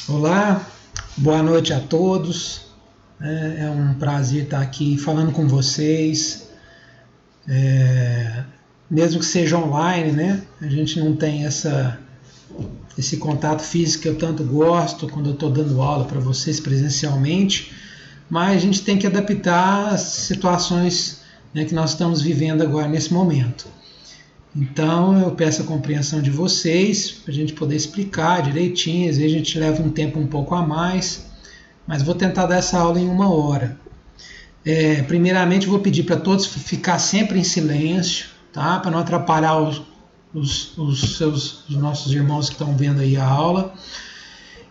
Olá, boa noite a todos. É um prazer estar aqui falando com vocês. Mesmo que seja online, né? A gente não tem esse contato físico que eu tanto gosto quando eu estou dando aula para vocês presencialmente, mas a gente tem que adaptar às situações, né, que nós estamos vivendo agora nesse momento. Então eu peço a compreensão de vocês para a gente poder explicar direitinho. Às vezes a gente leva um tempo um pouco a mais, mas vou tentar dar essa aula em 1 hora. Primeiramente vou pedir para todos ficar sempre em silêncio, tá? Para não atrapalhar os nossos irmãos que estão vendo aí a aula.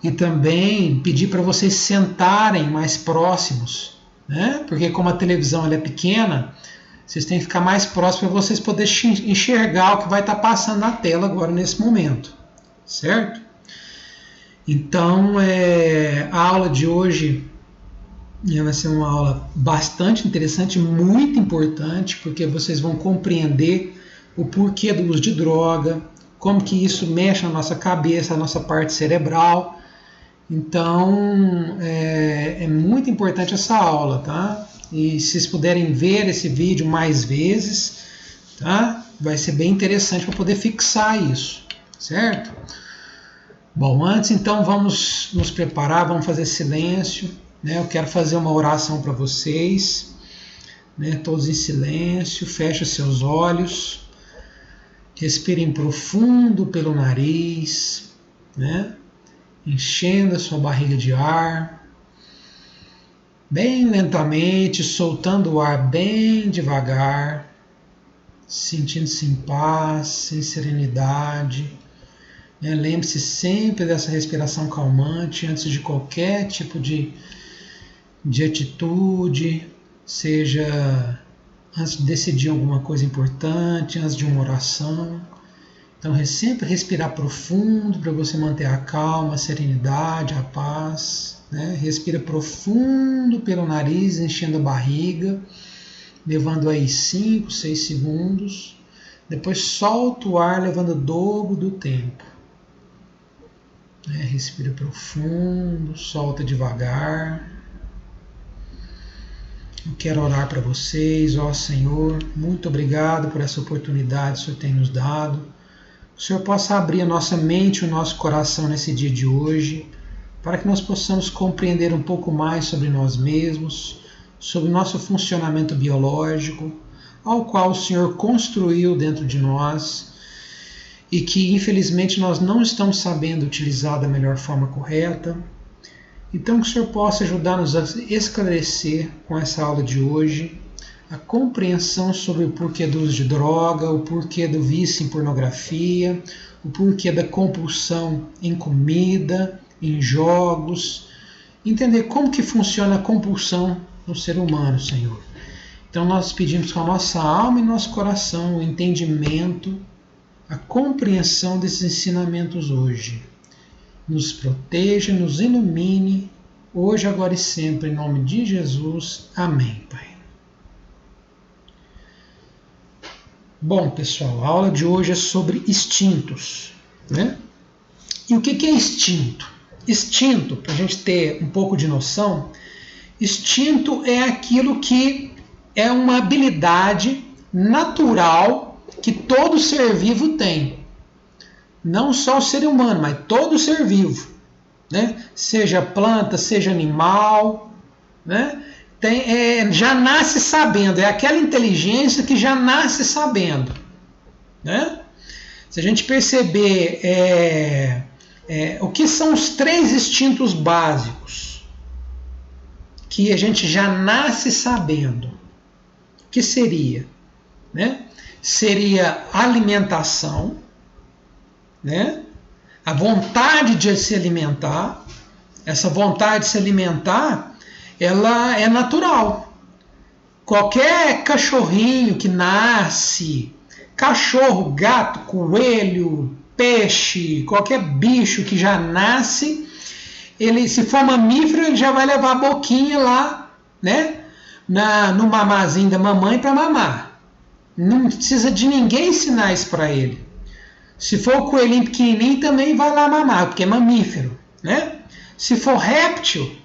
E também pedir para vocês sentarem mais próximos, né? Porque como a televisão ela é pequena, vocês têm que ficar mais próximos para vocês poderem enxergar o que vai estar passando na tela agora nesse momento, certo? Então, a aula de hoje vai ser uma aula bastante interessante, muito importante, porque vocês vão compreender o porquê do uso de droga, como que isso mexe na nossa cabeça, na nossa parte cerebral. Então, é muito importante essa aula, tá? E se vocês puderem ver esse vídeo mais vezes, tá? Vai ser bem interessante para poder fixar isso, certo? Bom, antes então vamos nos preparar, vamos fazer silêncio, né? Eu quero fazer uma oração para vocês, né? Todos em silêncio, feche seus olhos, respirem profundo pelo nariz, né? Enchendo a sua barriga de ar, bem lentamente, soltando o ar bem devagar, sentindo-se em paz, em serenidade. Lembre-se sempre dessa respiração calmante antes de qualquer tipo de atitude, seja antes de decidir alguma coisa importante, antes de uma oração. Então, sempre respirar profundo para você manter a calma, a serenidade, a paz. Né? Respira profundo pelo nariz, enchendo a barriga, levando aí 5, 6 segundos. Depois solta o ar, levando o dobro do tempo. Respira profundo, solta devagar. Eu quero orar para vocês, ó Senhor, muito obrigado por essa oportunidade que o Senhor tem nos dado. Que o Senhor possa abrir a nossa mente e o nosso coração nesse dia de hoje, para que nós possamos compreender um pouco mais sobre nós mesmos, sobre o nosso funcionamento biológico, ao qual o Senhor construiu dentro de nós e que infelizmente nós não estamos sabendo utilizar da melhor forma correta. Então que o Senhor possa ajudar-nos a esclarecer com essa aula de hoje a compreensão sobre o porquê do uso de droga, o porquê do vício em pornografia, o porquê da compulsão em comida, em jogos, entender como que funciona a compulsão no ser humano, Senhor. Então nós pedimos com a nossa alma e nosso coração o entendimento, a compreensão desses ensinamentos hoje. Nos proteja, nos ilumine, hoje, agora e sempre, em nome de Jesus. Amém, Pai. Bom, pessoal, a aula de hoje é sobre instintos, né? E o que é instinto? Instinto, para a gente ter um pouco de noção, instinto é aquilo que é uma habilidade natural que todo ser vivo tem. Não só o ser humano, mas todo ser vivo, né? Seja planta, seja animal, né? Já nasce sabendo, é aquela inteligência que já nasce sabendo, né? Se a gente perceber o que são os 3 instintos básicos que a gente já nasce sabendo, o que seria? Né? Seria alimentação, né? A vontade de se alimentar. Essa vontade de se alimentar, ela é natural. Qualquer cachorrinho que nasce, cachorro, gato, coelho, peixe, qualquer bicho que já nasce, ele, se for mamífero, ele já vai levar a boquinha lá, né, no mamazinho da mamãe para mamar. Não precisa de ninguém ensinar isso para ele. Se for o coelhinho pequenininho, também vai lá mamar, porque é mamífero, né? Se for réptil,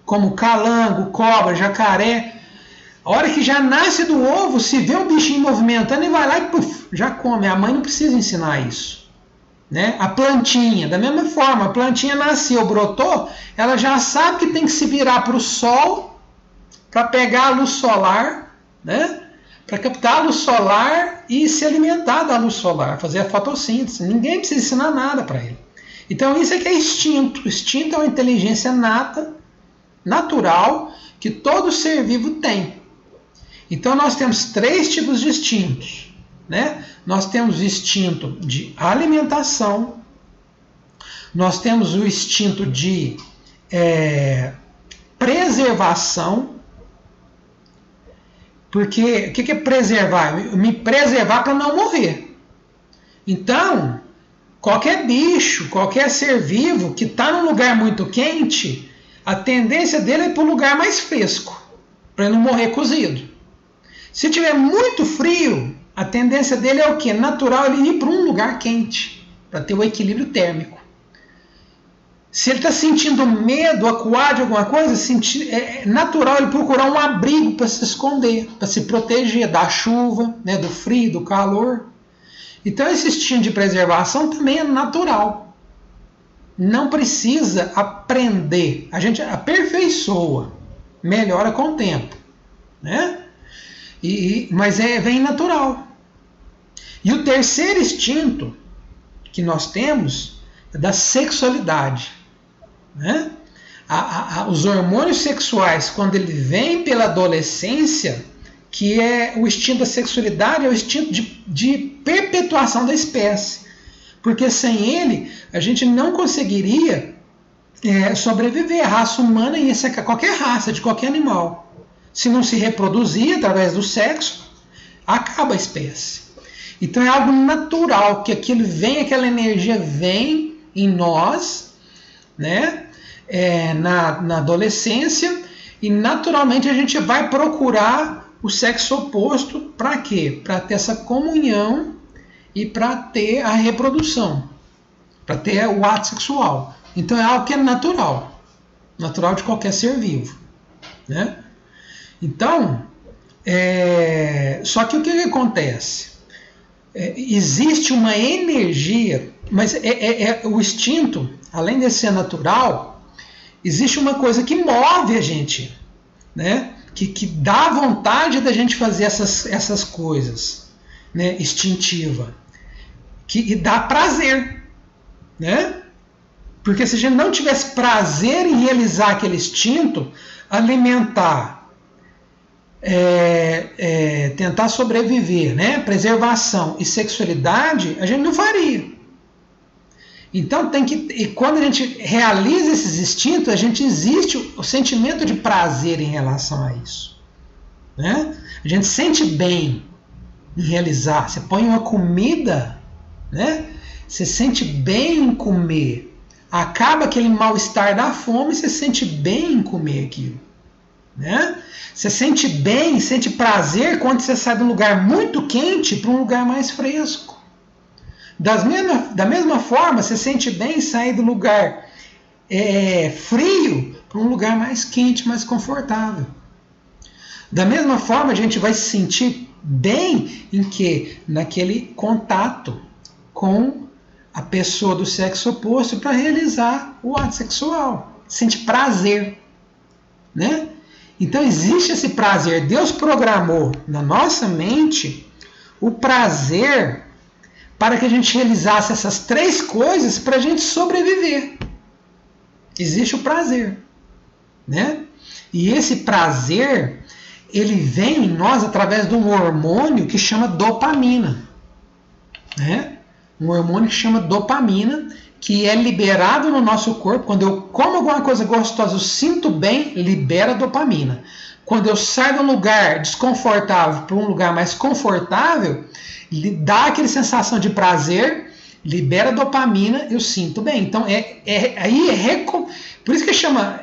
como calango, cobra, jacaré, a hora que já nasce do ovo, se vê o bichinho movimentando, ele vai lá e puff, já come. A mãe não precisa ensinar isso. Né? A plantinha, da mesma forma, a plantinha nasceu, brotou, ela já sabe que tem que se virar para o sol, para pegar a luz solar, né? Para captar a luz solar e se alimentar da luz solar, fazer a fotossíntese. Ninguém precisa ensinar nada para ele. Então isso é que é instinto. O instinto é uma inteligência nata, natural, que todo ser vivo tem. Então nós temos 3 tipos de instintos. Né? Nós temos o instinto de alimentação, nós temos o instinto de preservação, porque o que é preservar? Me preservar para não morrer. Então, qualquer bicho, qualquer ser vivo que está num lugar muito quente, a tendência dele é ir para um lugar mais fresco, para ele não morrer cozido. Se tiver muito frio, a tendência dele é o quê? Natural ele ir para um lugar quente, para ter o equilíbrio térmico. Se ele está sentindo medo, acuado de alguma coisa, é natural ele procurar um abrigo para se esconder, para se proteger da chuva, né, do frio, do calor. Então esse instinto de preservação também é natural. Não precisa aprender. A gente aperfeiçoa, melhora com o tempo. Né? Mas vem natural. E o terceiro instinto que nós temos é da sexualidade. Né? Os hormônios sexuais, quando ele vem pela adolescência, que é o instinto da sexualidade, é o instinto de perpetuação da espécie. Porque sem ele, a gente não conseguiria sobreviver. A raça humana ia ser qualquer raça, de qualquer animal. Se não se reproduzir através do sexo, acaba a espécie. Então é algo natural, que aquela energia vem em nós, né? Na adolescência, e naturalmente a gente vai procurar o sexo oposto para quê? Para ter essa comunhão e para ter a reprodução, para ter o ato sexual. Então é algo que é natural de qualquer ser vivo, né? Então, só que o que acontece? Existe uma energia, mas o instinto, além de ser natural, existe uma coisa que move a gente, né? Que dá vontade da gente fazer essas coisas, né? Instintiva, que dá prazer, né? Porque se a gente não tivesse prazer em realizar aquele instinto, alimentar, tentar sobreviver, né? Preservação e sexualidade, a gente não faria. Então e quando a gente realiza esses instintos, existe o sentimento de prazer em relação a isso, né? A gente sente bem em realizar. Você põe uma comida, né? Você sente bem em comer. Acaba aquele mal-estar da fome, você sente bem em comer aquilo, né? Você sente bem, sente prazer quando você sai de um lugar muito quente para um lugar mais fresco. Da mesma forma, você sente bem sair do lugar frio para um lugar mais quente, mais confortável. Da mesma forma, a gente vai se sentir bem naquele contato com a pessoa do sexo oposto para realizar o ato sexual. Sente prazer, né? Então existe esse prazer. Deus programou na nossa mente o prazer para que a gente realizasse essas 3 coisas para a gente sobreviver. Existe o prazer, né? E esse prazer, ele vem em nós através de um hormônio que chama dopamina, né? Um hormônio que chama dopamina, que é liberado no nosso corpo. Quando eu como alguma coisa gostosa, eu sinto bem, libera dopamina. Quando eu saio de um lugar desconfortável para um lugar mais confortável, dá aquela sensação de prazer, libera dopamina, eu sinto bem. Então, por isso que chama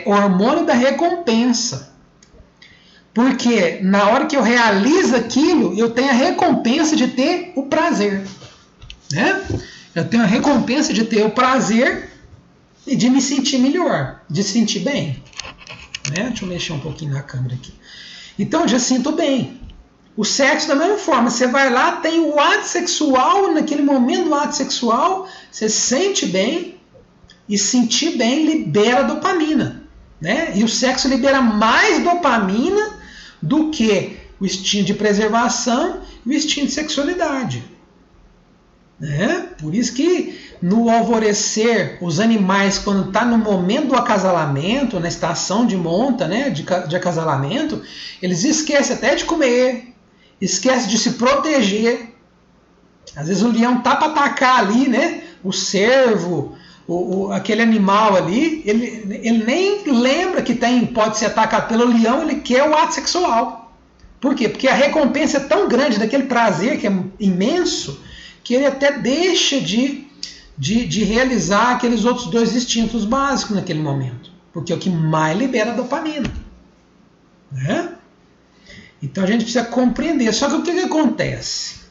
hormônio da recompensa. Porque na hora que eu realizo aquilo, eu tenho a recompensa de ter o prazer, né? Eu tenho a recompensa de ter o prazer e de me sentir melhor, de sentir bem. Né? Deixa eu mexer um pouquinho na câmera aqui. Então eu já sinto bem. O sexo da mesma forma, você vai lá, tem o ato sexual, naquele momento do ato sexual, você sente bem, e sentir bem libera dopamina. Né? E o sexo libera mais dopamina do que o instinto de preservação e o instinto de sexualidade. Né? Por isso que no alvorecer, os animais, quando está no momento do acasalamento, na estação de monta, né, de acasalamento, eles esquecem até de comer, esquecem de se proteger. Às vezes o leão tá para atacar ali, né, o cervo, aquele animal ali, ele nem lembra que pode ser atacado pelo leão, ele quer o ato sexual. Por quê? Porque a recompensa é tão grande, daquele prazer que é imenso, que ele até deixa de realizar aqueles outros dois instintos básicos naquele momento. Porque é o que mais libera dopamina. Né? Então a gente precisa compreender. Só que o que acontece?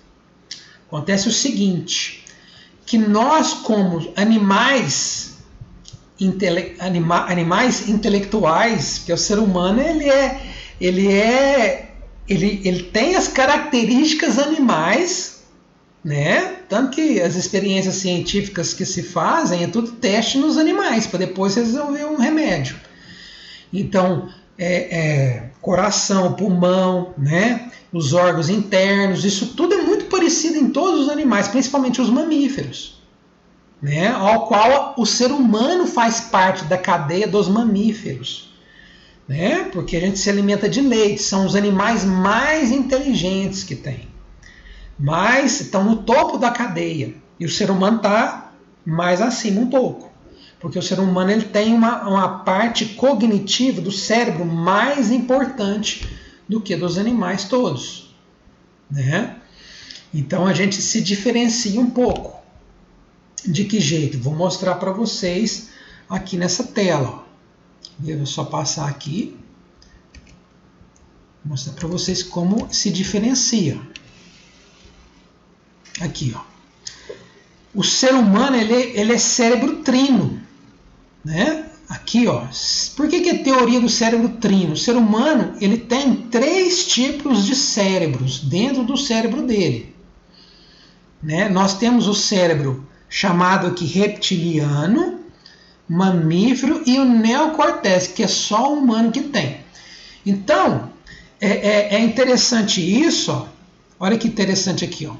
Acontece o seguinte, que nós, como animais intelectuais, que é o ser humano, ele tem as características animais, né? Tanto que as experiências científicas que se fazem é tudo teste nos animais, para depois resolver um remédio. Então, coração, pulmão, né? Os órgãos internos, isso tudo é muito parecido em todos os animais, principalmente os mamíferos, né? Ao qual o ser humano faz parte da cadeia dos mamíferos. Né? Porque a gente se alimenta de leite, são os animais mais inteligentes que tem. Mas estão no topo da cadeia. E o ser humano está mais acima um pouco. Porque o ser humano ele tem uma parte cognitiva do cérebro mais importante do que dos animais todos. Né? Então a gente se diferencia um pouco. De que jeito? Vou mostrar para vocês aqui nessa tela. Eu vou só passar aqui. Vou mostrar para vocês como se diferencia. Aqui, ó. O ser humano ele é cérebro trino, né? Aqui, ó. Por que é teoria do cérebro trino? O ser humano ele tem 3 tipos de cérebros dentro do cérebro dele, né? Nós temos o cérebro chamado aqui reptiliano, mamífero e o neocortéx, que é só o humano que tem. Então, é interessante isso, ó. Olha que interessante aqui, ó.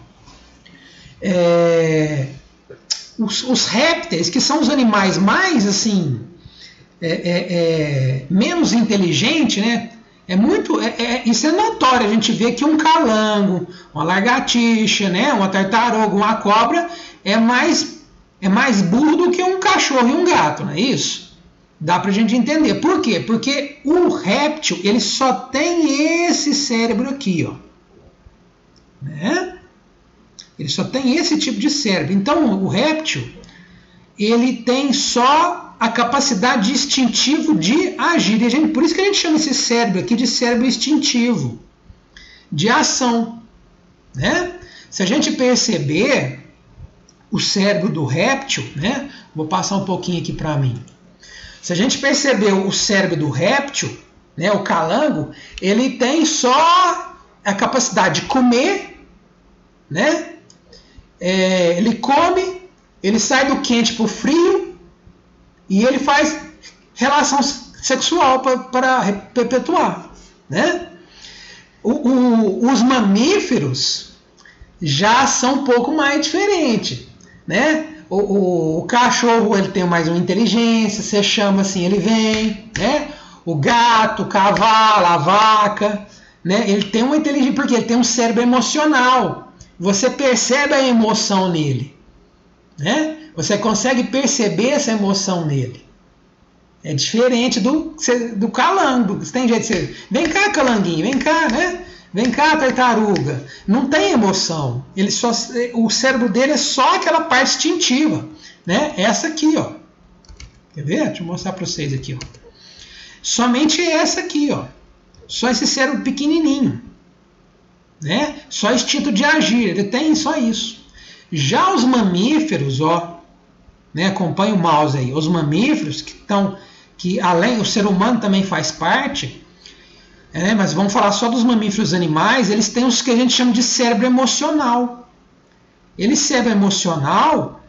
Os répteis, que são os animais mais assim menos inteligentes, né? Isso é notório. A gente vê que um calango, uma lagartixa, né? Uma tartaruga, uma cobra é mais burro do que um cachorro e um gato, não é isso? Dá pra gente entender. Por quê? Porque o réptil ele só tem esse cérebro aqui, ó. Né? Ele só tem esse tipo de cérebro. Então, o réptil, ele tem só a capacidade instintiva de agir. Por isso que a gente chama esse cérebro aqui de cérebro instintivo, de ação. Né? Se a gente perceber o cérebro do réptil, né? Vou passar um pouquinho aqui para mim. Se a gente perceber o cérebro do réptil, né? O calango, ele tem só a capacidade de comer, né? Ele come, ele sai do quente para o frio e ele faz relação sexual para perpetuar, né? Os mamíferos já são um pouco mais diferentes, né? O cachorro ele tem mais uma inteligência, você chama assim, ele vem, né? O gato, o cavalo, a vaca, né? Ele tem uma inteligência porque ele tem um cérebro emocional. Você percebe a emoção nele, né? Você consegue perceber essa emoção nele. É diferente do calango. Você tem jeito de ser, vem cá, calanguinho, vem cá, né? Vem cá, tartaruga. Não tem emoção. O cérebro dele é só aquela parte instintiva, né? Essa aqui, ó. Quer ver? Deixa eu mostrar para vocês aqui, ó. Somente essa aqui, ó. Só esse cérebro pequenininho. Né? Só instinto de agir, ele tem só isso. Já os mamíferos, ó, né? Acompanha o mouse aí. Os mamíferos que além, o ser humano também faz parte, mas vamos falar só dos mamíferos animais, eles têm os que a gente chama de cérebro emocional. Cérebro emocional,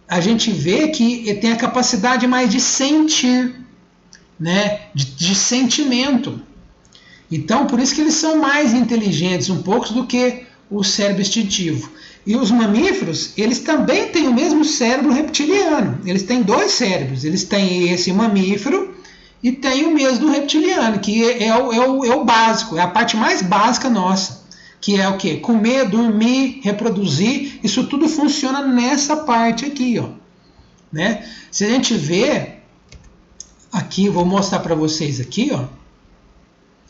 a gente vê que ele tem a capacidade mais de sentir, né? De sentimento. Então, por isso que eles são mais inteligentes um pouco do que o cérebro instintivo. E os mamíferos, eles também têm o mesmo cérebro reptiliano. Eles têm 2 cérebros. Eles têm esse mamífero e tem o mesmo do reptiliano, que é o básico, é a parte mais básica nossa. Que é o quê? Comer, dormir, reproduzir. Isso tudo funciona nessa parte aqui, ó. Né? Se a gente vê, aqui, vou mostrar para vocês aqui, ó.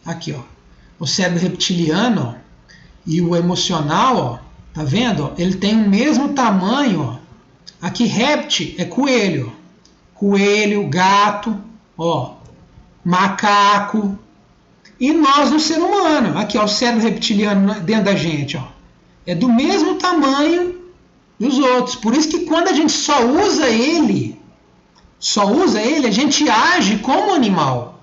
Aqui, ó. O cérebro reptiliano, ó, e o emocional, ó, tá vendo? Ó? Ele tem o mesmo tamanho, ó. Aqui réptil é coelho, coelho, gato, ó, macaco. E nós no ser humano, aqui ó, o cérebro reptiliano dentro da gente, ó, é do mesmo tamanho dos outros. Por isso que quando a gente só usa ele, a gente age como animal.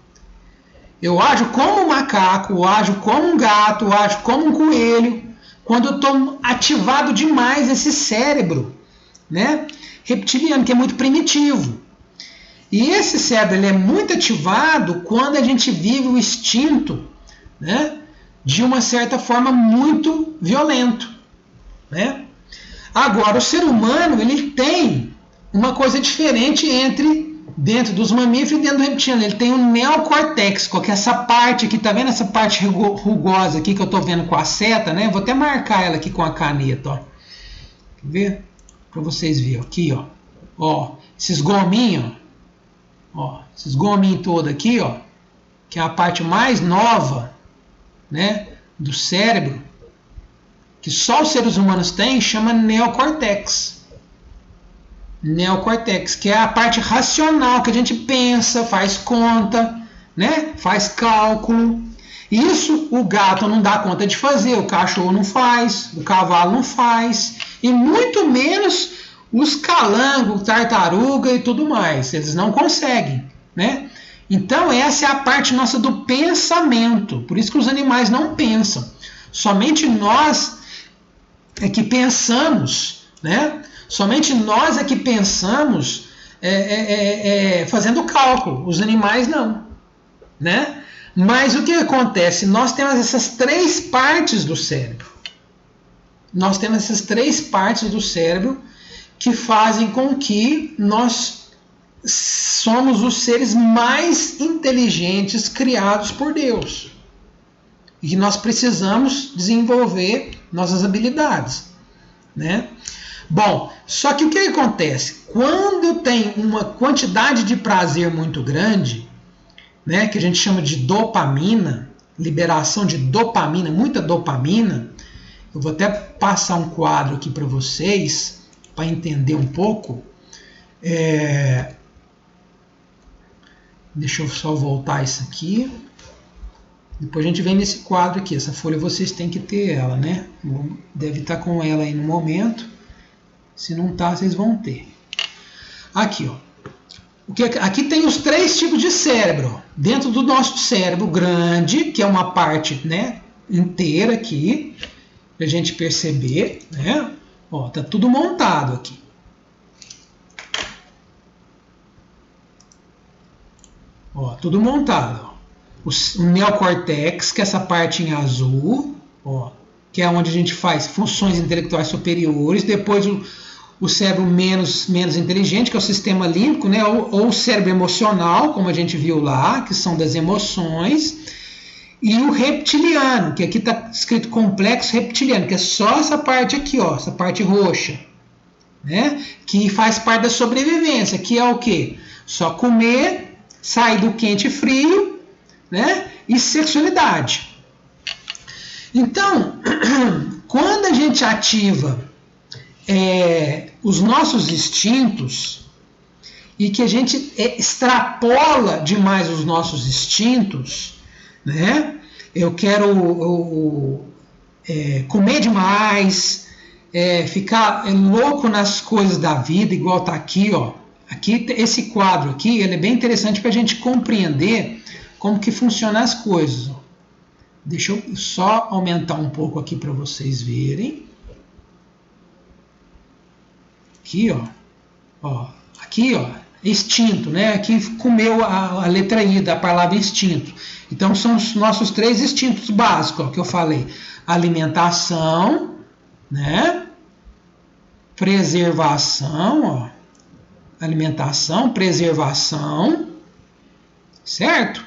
Eu ajo como um macaco, eu ajo como um gato, eu ajo como um coelho, quando eu estou ativado demais esse cérebro, né, reptiliano, que é muito primitivo. E esse cérebro ele é muito ativado quando a gente vive o instinto, né, de uma certa forma muito violento, né? Agora, o ser humano ele tem uma coisa diferente dentro dos mamíferos e dentro do reptiliano. Ele tem um neocortex, que é essa parte aqui, tá vendo essa parte rugosa aqui que eu tô vendo com a seta, né? Vou até marcar ela aqui com a caneta, ó. Quer ver? Para vocês verem aqui, ó. Ó, esses gominhos, ó, esses gominhos todos aqui, ó, que é a parte mais nova, né, do cérebro, que só os seres humanos têm, chama neocortex. Neocortex, que é a parte racional, que a gente pensa, faz conta, né, faz cálculo. Isso o gato não dá conta de fazer, o cachorro não faz, o cavalo não faz, e muito menos os calangos, tartaruga e tudo mais. Eles não conseguem, né? Então essa é a parte nossa do pensamento. Por isso que os animais não pensam. Somente nós é que pensamos, né? Somente nós é que pensamos fazendo cálculo. Os animais não, né? Mas o que acontece? Nós temos essas 3 partes do cérebro. Nós temos essas 3 partes do cérebro que fazem com que nós somos os seres mais inteligentes criados por Deus. E nós precisamos desenvolver nossas habilidades, né? Bom, só que o que acontece? Quando tem uma quantidade de prazer muito grande, né, que a gente chama de dopamina, liberação de dopamina, muita dopamina, eu vou até passar um quadro aqui para vocês, para entender um pouco. Deixa eu só voltar isso aqui. Depois a gente vem nesse quadro aqui. Essa folha vocês têm que ter ela, né? Deve estar com ela aí no momento. Se não tá, vocês vão ter. Aqui, ó. Aqui tem os 3 tipos de cérebro. Dentro do nosso cérebro grande, que é uma parte, né, inteira aqui, pra gente perceber, né? Ó, tá tudo montado aqui. Ó, tudo montado. Ó. O neocortex, que é essa parte em azul, ó, que é onde a gente faz funções intelectuais superiores. Depois o cérebro menos inteligente, que é o sistema límbico, né? Ou o cérebro emocional, como a gente viu lá, que são das emoções. E o reptiliano, que aqui está escrito complexo reptiliano, que é só essa parte aqui, ó, essa parte roxa, né? Que faz parte da sobrevivência, que é o quê? Só comer, sair do quente e frio, né? E sexualidade. Então, quando a gente ativa os nossos instintos e que a gente extrapola demais os nossos instintos, né? Eu quero comer demais, ficar louco nas coisas da vida, igual tá aqui, ó. Aqui, esse quadro aqui, ele é bem interessante para a gente compreender como que funcionam as coisas. Deixa eu só aumentar um pouco aqui para vocês verem. Aqui, ó, aqui, ó, instinto, né? Aqui comeu a letra I da palavra instinto. Então são os nossos 3 instintos básicos, ó, que eu falei: alimentação, né? Preservação, ó. Alimentação, preservação, certo?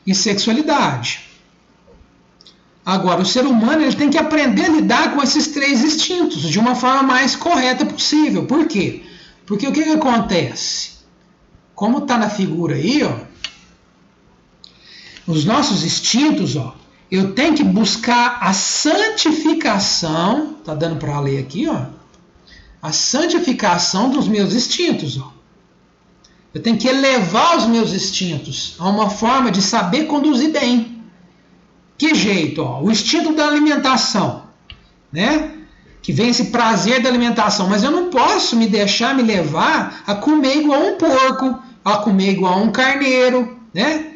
E sexualidade. Agora, o ser humano ele tem que aprender a lidar com esses 3 instintos de uma forma mais correta possível. Por quê? Porque o que acontece? Como está na figura aí, ó, os nossos instintos, ó, eu tenho que buscar a santificação, tá dando para ler aqui, ó, a santificação dos meus instintos, ó. Eu tenho que elevar os meus instintos a uma forma de saber conduzir bem. Que jeito? Ó? O instinto da alimentação, né? Que vem esse prazer da alimentação, mas eu não posso me deixar me levar a comer igual um porco, a comer igual um carneiro, né?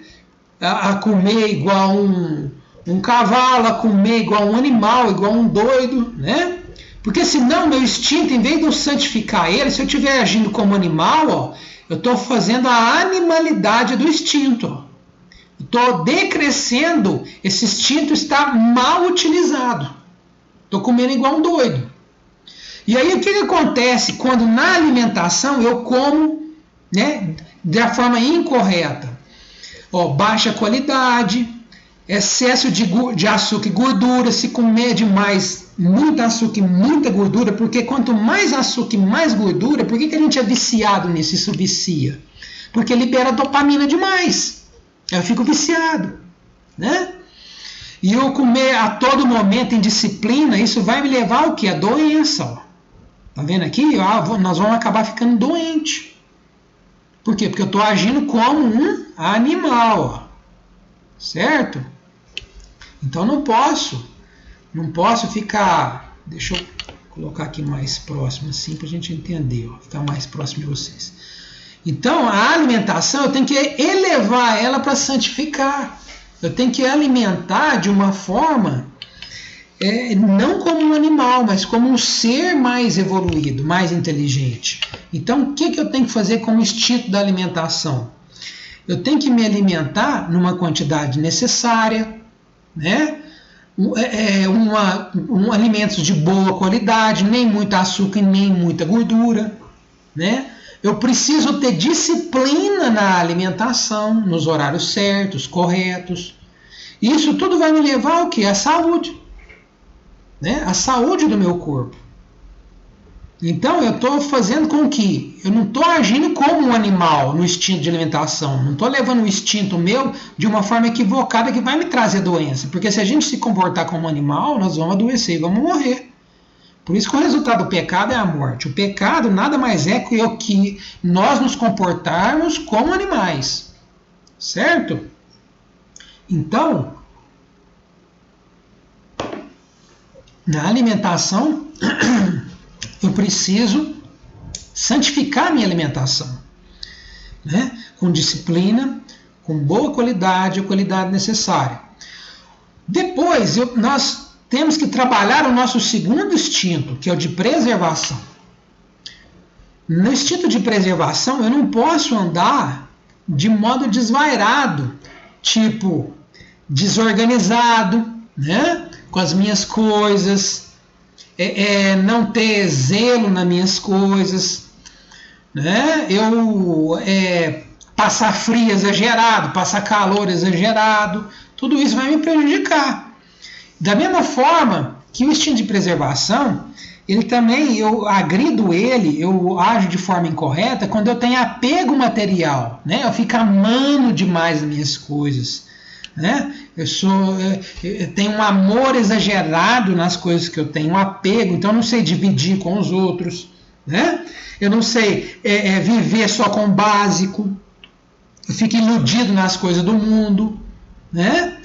A comer igual um cavalo, a comer igual um animal, igual um doido, né? Porque senão meu instinto, em vez de eu santificar ele, se eu estiver agindo como animal, ó, eu estou fazendo a animalidade do instinto, ó. Estou decrescendo, esse instinto está mal utilizado. Estou comendo igual um doido. E aí o que acontece quando na alimentação eu como, né, da forma incorreta? Ó, baixa qualidade, excesso de açúcar e gordura. Se comer demais, muito açúcar e muita gordura, porque quanto mais açúcar e mais gordura, por que a gente é viciado nisso? Isso vicia? Porque libera dopamina demais. Eu fico viciado, né? E eu comer a todo momento em disciplina, isso vai me levar ao quê? A doença, ó. Tá vendo aqui? Nós vamos acabar ficando doente. Por quê? Porque eu estou agindo como um animal, ó. Certo? Então não posso ficar... Deixa eu colocar aqui mais próximo assim para a gente entender, ó, ficar mais próximo de vocês. Então, a alimentação, eu tenho que elevar ela para santificar. Eu tenho que alimentar de uma forma, não como um animal, mas como um ser mais evoluído, mais inteligente. Então, o que eu tenho que fazer com o instinto da alimentação? Eu tenho que me alimentar numa quantidade necessária, né? Alimentos de boa qualidade, nem muito açúcar e nem muita gordura, né? Eu preciso ter disciplina na alimentação, nos horários certos, corretos. Isso tudo vai me levar ao quê? À saúde, né? A saúde do meu corpo. Então eu estou fazendo com que eu não estou agindo como um animal no instinto de alimentação. Não estou levando o instinto meu de uma forma equivocada que vai me trazer doença. Porque se a gente se comportar como animal, nós vamos adoecer e vamos morrer. Por isso que o resultado do pecado é a morte. O pecado nada mais é que o que nós nos comportarmos como animais. Certo? Então, na alimentação, eu preciso santificar minha alimentação, né? Com disciplina, com boa qualidade, a qualidade necessária. Depois, nós temos que trabalhar o nosso segundo instinto, que é o de preservação. No instinto de preservação, eu não posso andar de modo desvairado, tipo desorganizado, né? Com as minhas coisas, não ter zelo nas minhas coisas, né? Passar frio exagerado, passar calor exagerado, tudo isso vai me prejudicar. Da mesma forma que o instinto de preservação, ele também, eu agrido ele, eu ajo de forma incorreta quando eu tenho apego material, né? Eu fico amando demais as minhas coisas, né? Eu tenho um amor exagerado nas coisas que eu tenho, um apego, então eu não sei dividir com os outros, né? Eu não sei viver só com o básico, eu fico iludido nas coisas do mundo, né?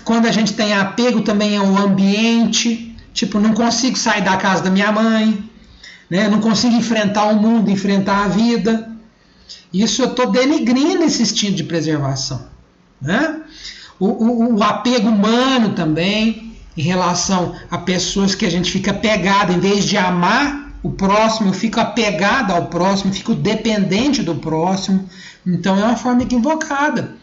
Quando a gente tem apego também ao ambiente, tipo, não consigo sair da casa da minha mãe, né? Não consigo enfrentar o mundo, enfrentar a vida. Isso eu estou denigrindo esse instinto de preservação, né? O apego humano também, em relação a pessoas que a gente fica apegado, em vez de amar o próximo, eu fico apegado ao próximo, fico dependente do próximo. Então é uma forma equivocada,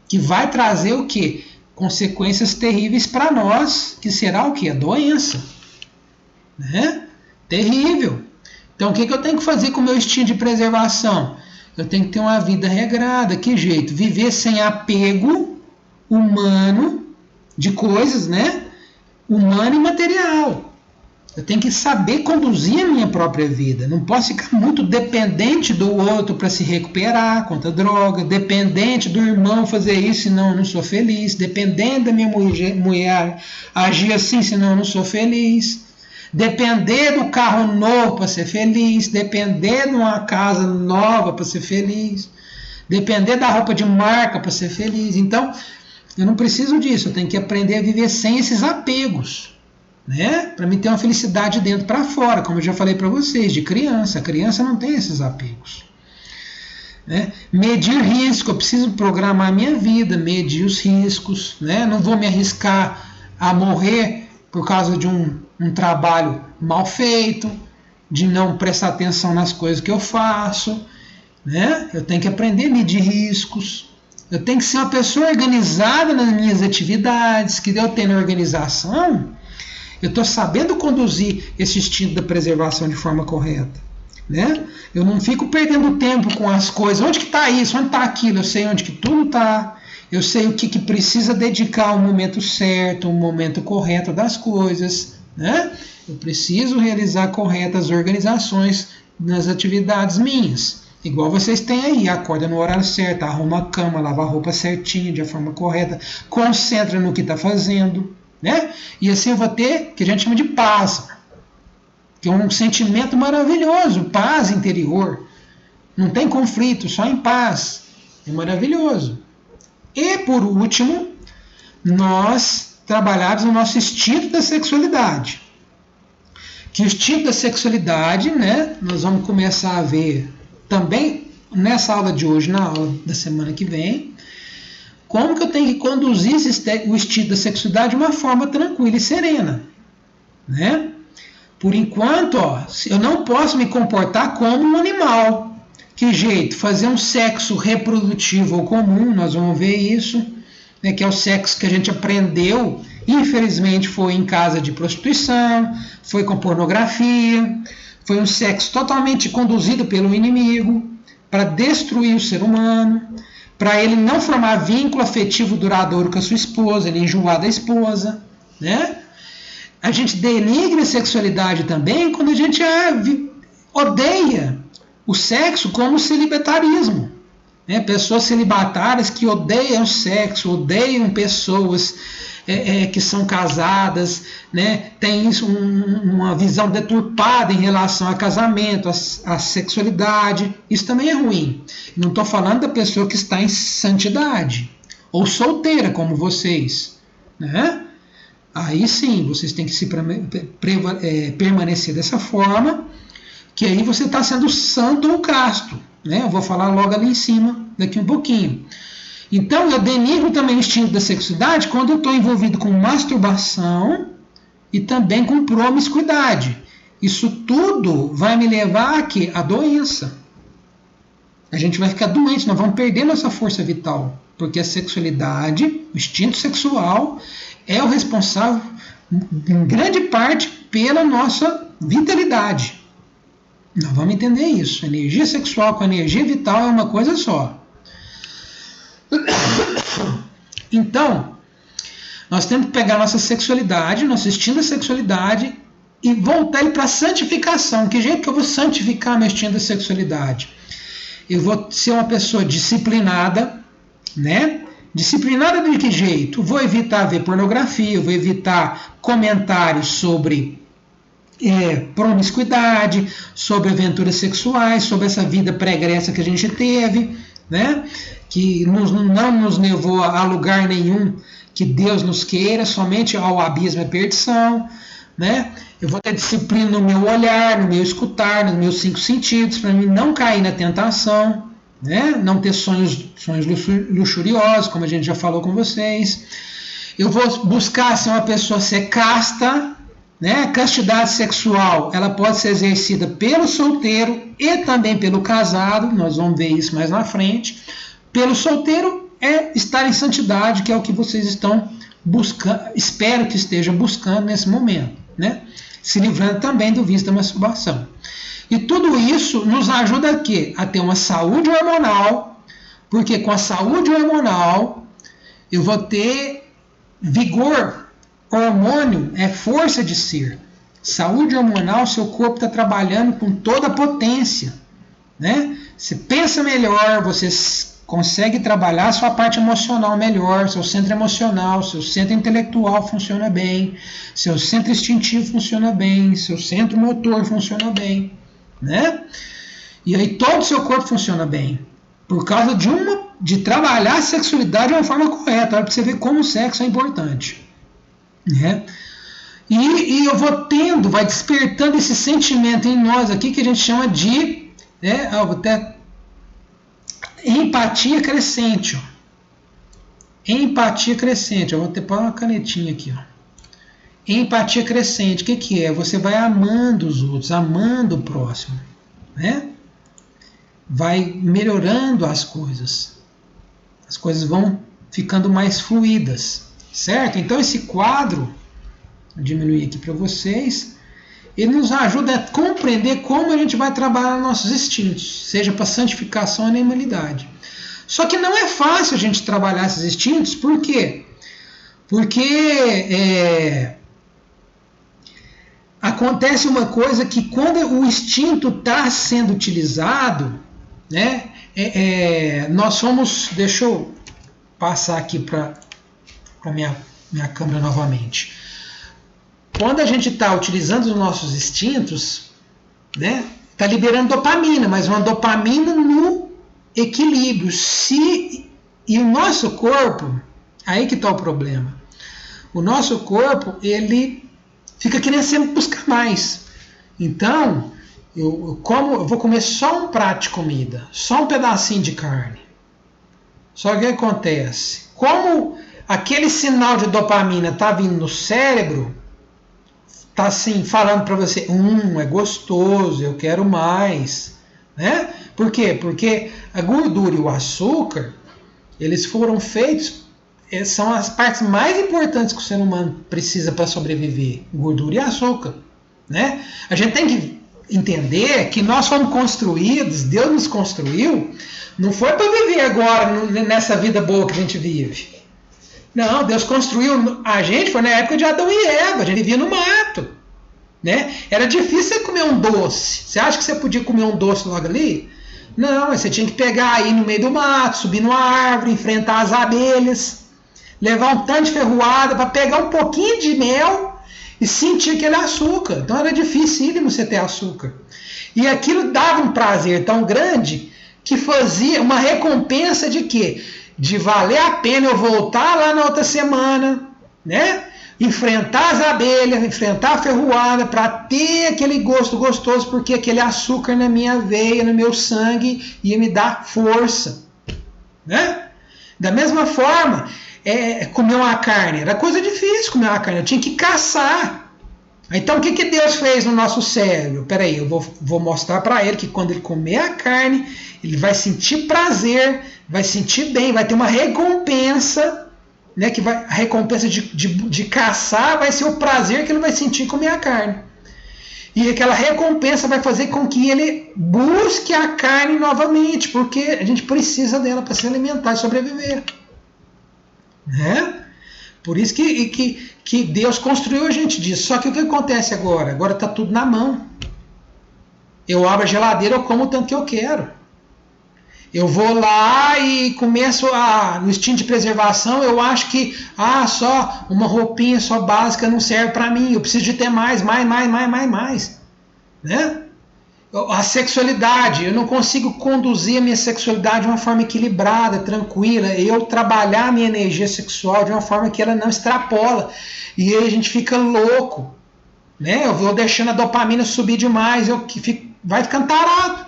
que vai trazer o quê? Consequências terríveis para nós, que será o quê? A doença, né? Terrível. Então o que eu tenho que fazer com o meu instinto de preservação? Eu tenho que ter uma vida regrada. Que jeito? Viver sem apego humano de coisas, né? Humano e material. Eu tenho que saber conduzir a minha própria vida. Não posso ficar muito dependente do outro para se recuperar contra a droga, dependente do irmão fazer isso, senão eu não sou feliz, dependente da minha mulher agir assim, senão eu não sou feliz, depender do carro novo para ser feliz, depender de uma casa nova para ser feliz, depender da roupa de marca para ser feliz. Então, eu não preciso disso, eu tenho que aprender a viver sem esses apegos, né? Para mim ter uma felicidade dentro para fora, como eu já falei para vocês, de criança. A criança não tem esses apegos, né? Medir risco, eu preciso programar a minha vida, medir os riscos, né? Não vou me arriscar a morrer por causa de um trabalho mal feito, de não prestar atenção nas coisas que eu faço, né? Eu tenho que aprender a medir riscos. Eu tenho que ser uma pessoa organizada nas minhas atividades, que eu tendo organização, eu estou sabendo conduzir esse instinto da preservação de forma correta, né? Eu não fico perdendo tempo com as coisas. Onde que está isso? Onde está aquilo? Eu sei onde que tudo está. Eu sei o que precisa dedicar o momento certo, o momento correto das coisas, né? Eu preciso realizar corretas organizações nas atividades minhas. Igual vocês têm aí, acorda no horário certo, arruma a cama, lava a roupa certinho, de forma correta, concentra no que está fazendo, né? E assim eu vou ter, que a gente chama de paz, que é um sentimento maravilhoso, paz interior. Não tem conflito, só em paz. É maravilhoso. E por último, nós trabalhamos no nosso instinto da sexualidade. Que o instinto da sexualidade, né, nós vamos começar a ver também nessa aula de hoje, na aula da semana que vem, como que eu tenho que conduzir o instinto da sexualidade de uma forma tranquila e serena, né? Por enquanto, ó, eu não posso me comportar como um animal. Que jeito? Fazer um sexo reprodutivo ou comum, nós vamos ver isso, né, que é o sexo que a gente aprendeu, infelizmente foi em casa de prostituição, foi com pornografia, foi um sexo totalmente conduzido pelo inimigo para destruir o ser humano, para ele não formar vínculo afetivo duradouro com a sua esposa, ele enjoar da esposa, né? A gente denigra a sexualidade também quando a gente odeia o sexo como o celibatarismo, né? Pessoas celibatárias que odeiam sexo, odeiam pessoas que são casadas, né? Tem isso, uma visão deturpada em relação a casamento, a sexualidade. Isso também é ruim. Não estou falando da pessoa que está em santidade ou solteira como vocês, né? Aí sim, vocês têm que se permanecer dessa forma, que aí você está sendo santo ou casto, né? Eu vou falar logo ali em cima, daqui um pouquinho. Então, eu denigro também o instinto da sexualidade quando eu estou envolvido com masturbação e também com promiscuidade. Isso tudo vai me levar a quê? A doença. A gente vai ficar doente, nós vamos perder nossa força vital, porque a sexualidade, o instinto sexual, é o responsável, em grande parte, pela nossa vitalidade. Nós vamos entender isso. A energia sexual com a energia vital é uma coisa só. Então, nós temos que pegar nossa sexualidade, nosso instinto da sexualidade e voltar ele para a santificação. Que jeito que eu vou santificar meu instinto da sexualidade? Eu vou ser uma pessoa disciplinada, né? Disciplinada de que jeito? Vou evitar ver pornografia, vou evitar comentários sobre promiscuidade, sobre aventuras sexuais, sobre essa vida pregressa que a gente teve, né? Que não nos levou a lugar nenhum que Deus nos queira, somente ao abismo e perdição. né? Eu vou ter disciplina no meu olhar, no meu escutar, nos meus 5 sentidos, para mim não cair na tentação, né? Não ter sonhos luxuriosos, como a gente já falou com vocês. Eu vou buscar ser uma pessoa ser casta, né? A castidade sexual, ela pode ser exercida pelo solteiro e também pelo casado, nós vamos ver isso mais na frente. Pelo solteiro é estar em santidade, que é o que vocês estão buscando, espero que estejam buscando nesse momento, né? Se livrando também do vício da masturbação. E tudo isso nos ajuda a quê? A ter uma saúde hormonal, porque com a saúde hormonal eu vou ter vigor. Hormônio é força de ser. Saúde hormonal, seu corpo está trabalhando com toda a potência, né? Você pensa melhor, você consegue trabalhar a sua parte emocional melhor, seu centro emocional, seu centro intelectual funciona bem, seu centro instintivo funciona bem, seu centro motor funciona bem, né? E aí todo o seu corpo funciona bem, por causa de trabalhar a sexualidade de uma forma correta, para você ver como o sexo é importante, né? E eu vou tendo, vai despertando esse sentimento em nós aqui que a gente chama de, né, até empatia crescente, ó. Empatia crescente, eu vou ter pôr uma canetinha aqui, ó. Empatia crescente, o que é? Você vai amando os outros, amando o próximo, né? Vai melhorando as coisas vão ficando mais fluídas, certo? Então esse quadro, vou diminuir aqui para vocês, ele nos ajuda a compreender como a gente vai trabalhar nossos instintos, seja para santificação ou animalidade. Só que não é fácil a gente trabalhar esses instintos, por quê? Porque acontece uma coisa que quando o instinto está sendo utilizado, né, nós somos, deixa eu passar aqui para a minha câmera novamente. Quando a gente está utilizando os nossos instintos, né, está liberando dopamina, mas uma dopamina no equilíbrio. E o nosso corpo, aí que está o problema. O nosso corpo, ele fica querendo sempre buscar mais. Então, eu vou comer só um prato de comida, só um pedacinho de carne. Só que o que acontece? Como aquele sinal de dopamina está vindo no cérebro, está assim, falando para você, é gostoso, eu quero mais, né? Por quê? Porque a gordura e o açúcar, eles foram feitos, são as partes mais importantes que o ser humano precisa para sobreviver, gordura e açúcar, né? A gente tem que entender que nós fomos construídos, Deus nos construiu, não foi para viver agora nessa vida boa que a gente vive. Não, Deus construiu a gente, foi na época de Adão e Eva, a gente vivia no mato, né? Era difícil você comer um doce. Você acha que você podia comer um doce logo ali? Não, você tinha que pegar aí no meio do mato, subir numa árvore, enfrentar as abelhas, levar um tanto de ferroada para pegar um pouquinho de mel e sentir aquele açúcar. Então era dificílimo você ter açúcar. E aquilo dava um prazer tão grande que fazia uma recompensa de quê? De valer a pena eu voltar lá na outra semana, né? Enfrentar as abelhas, enfrentar a ferroada para ter aquele gosto gostoso, porque aquele açúcar na minha veia, no meu sangue, ia me dar força, né? Da mesma forma, comer uma carne, era coisa difícil comer uma carne, eu tinha que caçar. Então o que Deus fez no nosso cérebro? Peraí, eu vou mostrar para ele que quando ele comer a carne, ele vai sentir prazer, vai sentir bem, vai ter uma recompensa, né, a recompensa de caçar vai ser o prazer que ele vai sentir em comer a carne. E aquela recompensa vai fazer com que ele busque a carne novamente, porque a gente precisa dela para se alimentar e sobreviver. Né? Por isso que Deus construiu a gente disso. Só que o que acontece agora? Agora está tudo na mão. Eu abro a geladeira, eu como o tanto que eu quero. Eu vou lá e começo no instinto de preservação, eu acho que só uma roupinha só básica não serve para mim, eu preciso de ter mais, né? A sexualidade, eu não consigo conduzir a minha sexualidade de uma forma equilibrada, tranquila, eu trabalhar a minha energia sexual de uma forma que ela não extrapola, e aí a gente fica louco, né? Eu vou deixando a dopamina subir demais, vai ficando tarado,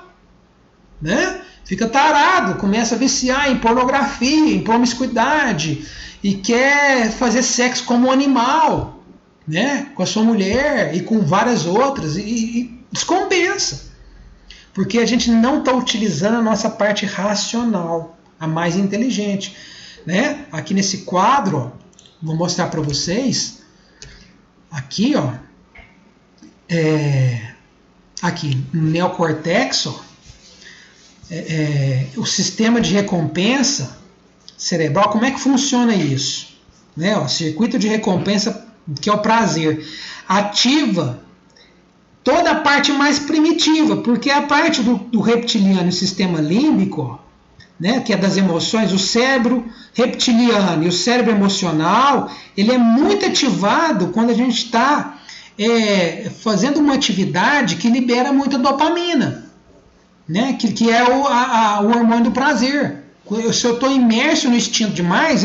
né? Fica tarado, começa a viciar em pornografia, em promiscuidade, e quer fazer sexo como um animal, né? Com a sua mulher e com várias outras, e descompensa. Porque a gente não está utilizando a nossa parte racional, a mais inteligente, né? Aqui nesse quadro, ó, vou mostrar para vocês. Aqui, ó, aqui no neocórtex, ó, o sistema de recompensa cerebral, como é que funciona isso? Né? O circuito de recompensa, que é o prazer, ativa toda a parte mais primitiva, porque a parte do reptiliano e sistema límbico, ó, né, que é das emoções, o cérebro reptiliano e o cérebro emocional, ele é muito ativado quando a gente está fazendo uma atividade que libera muita dopamina, né, que é o hormônio do prazer. Se eu estou imerso no instinto demais,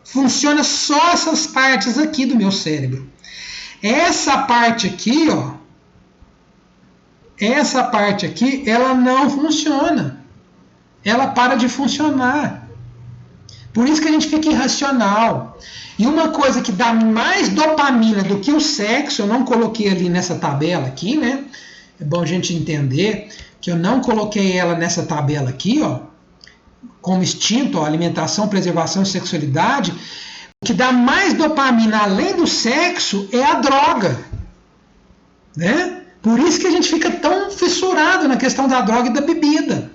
funciona só essas partes aqui do meu cérebro. Essa parte aqui, ó, ela não funciona. Ela para de funcionar. Por isso que a gente fica irracional. E uma coisa que dá mais dopamina do que o sexo, eu não coloquei ali nessa tabela aqui, né? É bom a gente entender que eu não coloquei ela nessa tabela aqui, ó, como instinto, ó, alimentação, preservação e sexualidade. O que dá mais dopamina além do sexo é a droga, né? Por isso que a gente fica tão fissurado na questão da droga e da bebida.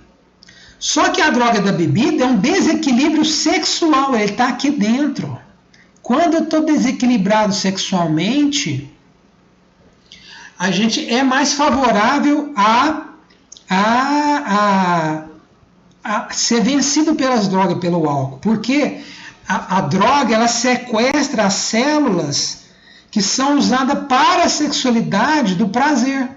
Só que a droga da bebida é um desequilíbrio sexual, ele está aqui dentro. Quando eu estou desequilibrado sexualmente, a gente é mais favorável a ser vencido pelas drogas, pelo álcool. Porque a droga, ela sequestra as células que são usadas para a sexualidade do prazer.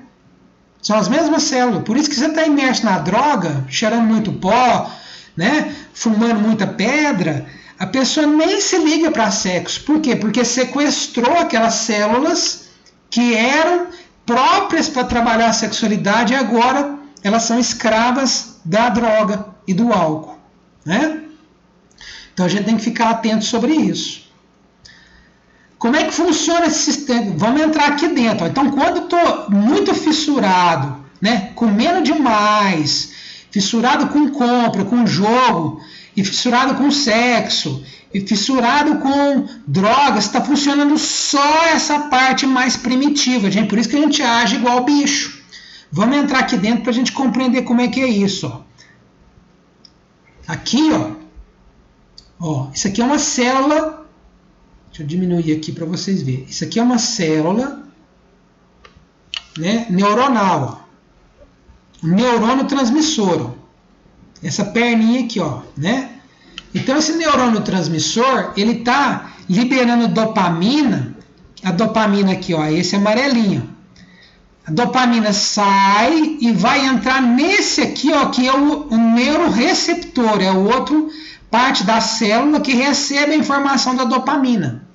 São as mesmas células. Por isso que você está imerso na droga, cheirando muito pó, né? Fumando muita pedra, a pessoa nem se liga para sexo. Por quê? Porque sequestrou aquelas células que eram próprias para trabalhar a sexualidade e agora elas são escravas da droga e do álcool, né? Então a gente tem que ficar atento sobre isso. Como é que funciona esse sistema? Vamos entrar aqui dentro. Então, quando eu estou muito fissurado, né, comendo demais, fissurado com compra, com jogo, e fissurado com sexo, e fissurado com drogas, está funcionando só essa parte mais primitiva, gente. Por isso que a gente age igual bicho. Vamos entrar aqui dentro para a gente compreender como é que é isso. Ó. Aqui, ó, isso aqui é uma célula. Deixa eu diminuir aqui para vocês verem. Isso aqui é uma célula, né, neuronal. Ó. Um neurônio transmissor. Ó. Essa perninha aqui, ó, né? Então esse neurônio transmissor, ele está liberando dopamina. A dopamina aqui, ó, esse amarelinho. A dopamina sai e vai entrar nesse aqui, ó, que é o neuroreceptor, é o outro parte da célula que recebe a informação da dopamina,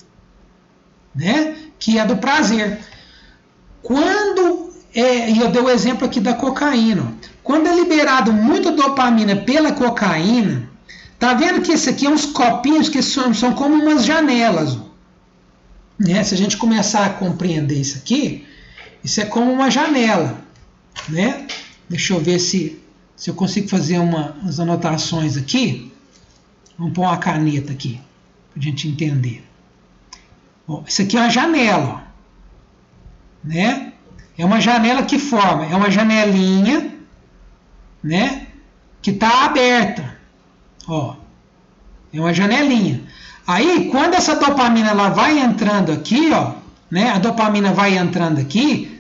né? Que é do prazer. E eu dei o exemplo aqui da cocaína. Quando é liberado muita dopamina pela cocaína, tá vendo que esse aqui é uns copinhos que são como umas janelas, né? Se a gente começar a compreender isso aqui, isso é como uma janela, né? Deixa eu ver se eu consigo fazer umas anotações aqui. Vamos pôr uma caneta aqui, para a gente entender. Ó, isso aqui é uma janela, né? É uma janela que forma, é uma janelinha, né? Que está aberta. Ó, é uma janelinha. Aí, quando essa dopamina ela vai entrando aqui, ó, né? A dopamina vai entrando aqui,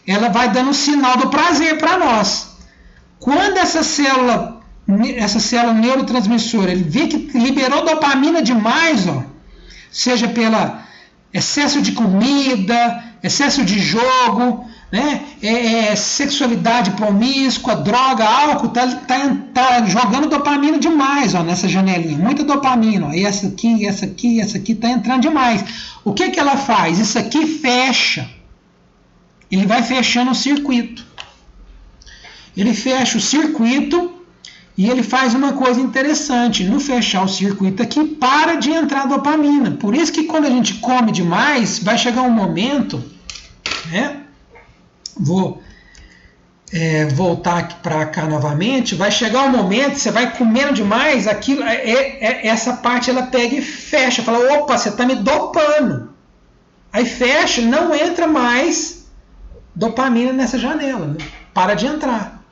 ela vai dando um sinal do prazer para nós. Quando essa célula neurotransmissora, ele vê que liberou dopamina demais, ó, seja pela excesso de comida, excesso de jogo, né, sexualidade promíscua, droga, álcool, tá jogando dopamina demais, ó, nessa janelinha, muita dopamina, ó, e essa aqui tá entrando demais. O que ela faz? Isso aqui fecha. ele vai fechando o circuito. Ele fecha o circuito e ele faz uma coisa interessante. No fechar o circuito aqui, para de entrar dopamina. Por isso que quando a gente come demais, vai chegar um momento, né? Vou voltar aqui para cá novamente. Vai chegar um momento, você vai comendo demais, aquilo, essa parte ela pega e fecha. Fala, opa, você está me dopando. Aí fecha, não entra mais dopamina nessa janela. Né? Para de entrar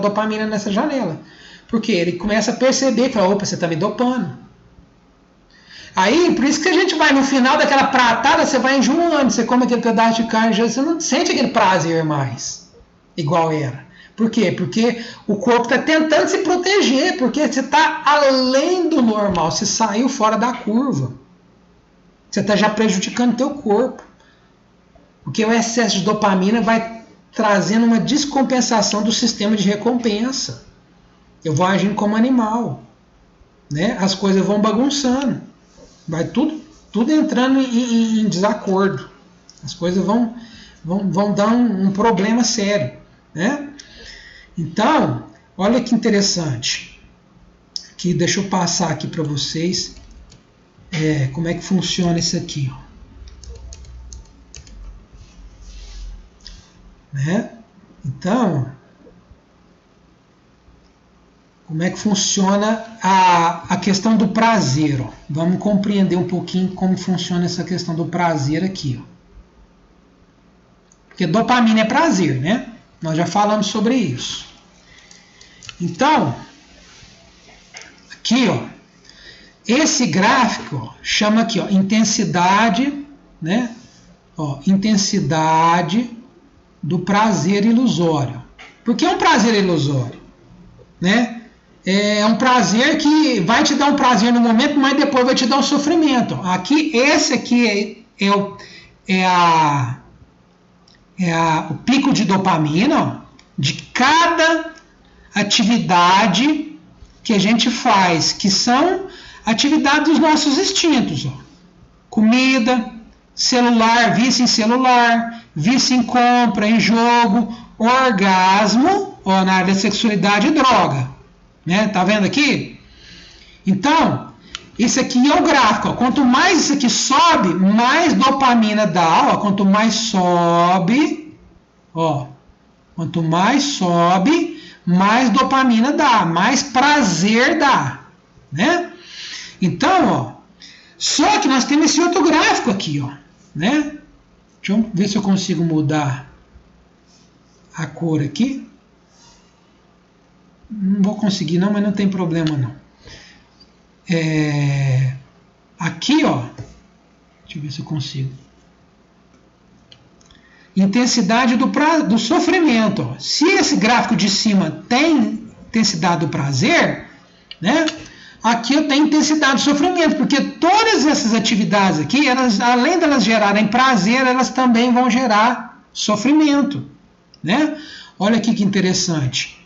dopamina nessa janela. Porque ele começa a perceber, fala, opa, você está me dopando. Aí, por isso que a gente vai, no final daquela pratada, você vai enjoando, você come aquele pedaço de carne, você não sente aquele prazer mais, igual era. Por quê? Porque o corpo está tentando se proteger, porque você está além do normal, você saiu fora da curva. Você está já prejudicando o teu corpo. Porque o excesso de dopamina vai trazendo uma descompensação do sistema de recompensa. Eu vou agindo como animal. Né? As coisas vão bagunçando. Vai tudo entrando em desacordo. As coisas vão dar um problema sério. Né? Então, olha que interessante. Aqui, deixa eu passar aqui para vocês como é que funciona isso aqui. Ó. Né? Então, como é que funciona a questão do prazer? Ó. Vamos compreender um pouquinho como funciona essa questão do prazer aqui. Ó. Porque dopamina é prazer, né? Nós já falamos sobre isso. Então, aqui, ó, esse gráfico ó, chama aqui, ó, intensidade, né? Ó, intensidade do prazer ilusório. Por que é um prazer ilusório? Né? É um prazer que vai te dar um prazer no momento, mas depois vai te dar um sofrimento. Aqui, esse aqui o pico de dopamina ó, de cada atividade que a gente faz, que são atividades dos nossos instintos. Ó. Comida, celular, vício em celular, vício em compra, em jogo, orgasmo, ó, na área da sexualidade e droga. Né? Tá vendo aqui? Então, isso aqui é o gráfico. Ó. Quanto mais isso aqui sobe, mais dopamina dá. Ó. Quanto mais sobe, ó, quanto mais sobe, mais dopamina dá, mais prazer dá. Né? Então, ó, só que nós temos esse outro gráfico aqui, ó, né? Deixa eu ver se eu consigo mudar a cor aqui. Não vou conseguir não, mas não tem problema não. Aqui, ó, deixa eu ver se eu consigo. Intensidade do sofrimento. Ó. Se esse gráfico de cima tem intensidade do prazer, né? Aqui eu tenho intensidade do sofrimento, porque todas essas atividades aqui, elas, além de elas gerarem prazer, elas também vão gerar sofrimento. Né? Olha aqui que interessante.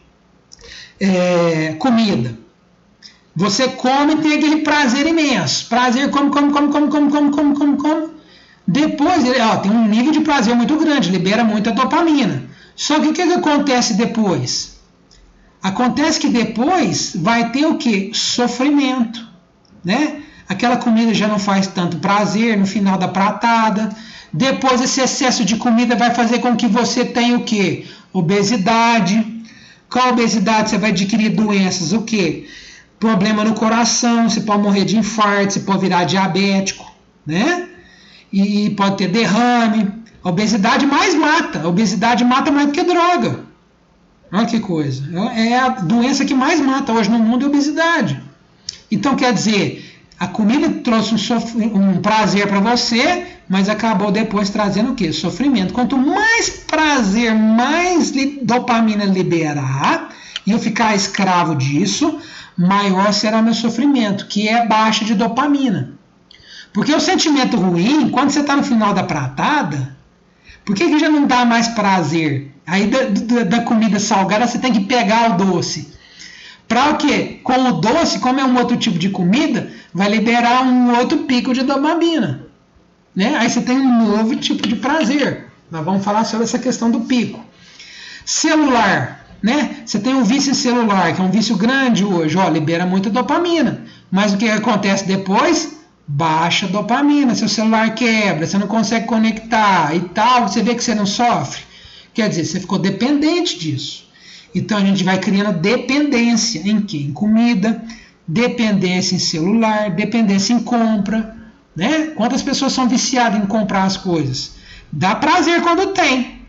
Comida. Você come e tem aquele prazer imenso. Prazer, come. Depois, tem um nível de prazer muito grande, libera muita dopamina. Só que o que acontece depois? Acontece que depois vai ter o quê? Sofrimento. Né? Aquela comida já não faz tanto prazer no final da pratada. Depois esse excesso de comida vai fazer com que você tenha o quê? Obesidade. Com a obesidade você vai adquirir doenças, o quê? Problema no coração, você pode morrer de infarto, você pode virar diabético, né? E pode ter derrame. A obesidade mais mata. A obesidade mata mais do que droga. Olha que coisa. É a doença que mais mata hoje no mundo, é a obesidade. Então, quer dizer, a comida trouxe um prazer para você, mas acabou depois trazendo o quê? Sofrimento. Quanto mais prazer, mais dopamina liberar, e eu ficar escravo disso, maior será meu sofrimento, que é baixa de dopamina. Porque o sentimento ruim, quando você está no final da pratada, por que já não dá mais prazer? Aí da comida salgada você tem que pegar o doce. Para o quê? Com o doce, como é um outro tipo de comida, vai liberar um outro pico de dopamina. Né? Aí você tem um novo tipo de prazer. Nós vamos falar sobre essa questão do pico. Celular, né? Você tem um vício em celular, que é um vício grande hoje, ó, libera muita dopamina. Mas o que acontece depois? Baixa a dopamina, seu celular quebra, você não consegue conectar e tal, você vê que você não sofre. Quer dizer, você ficou dependente disso. Então a gente vai criando dependência em quê? Em comida, dependência em celular, dependência em compra, né? Quantas pessoas são viciadas em comprar as coisas? Dá prazer quando tem,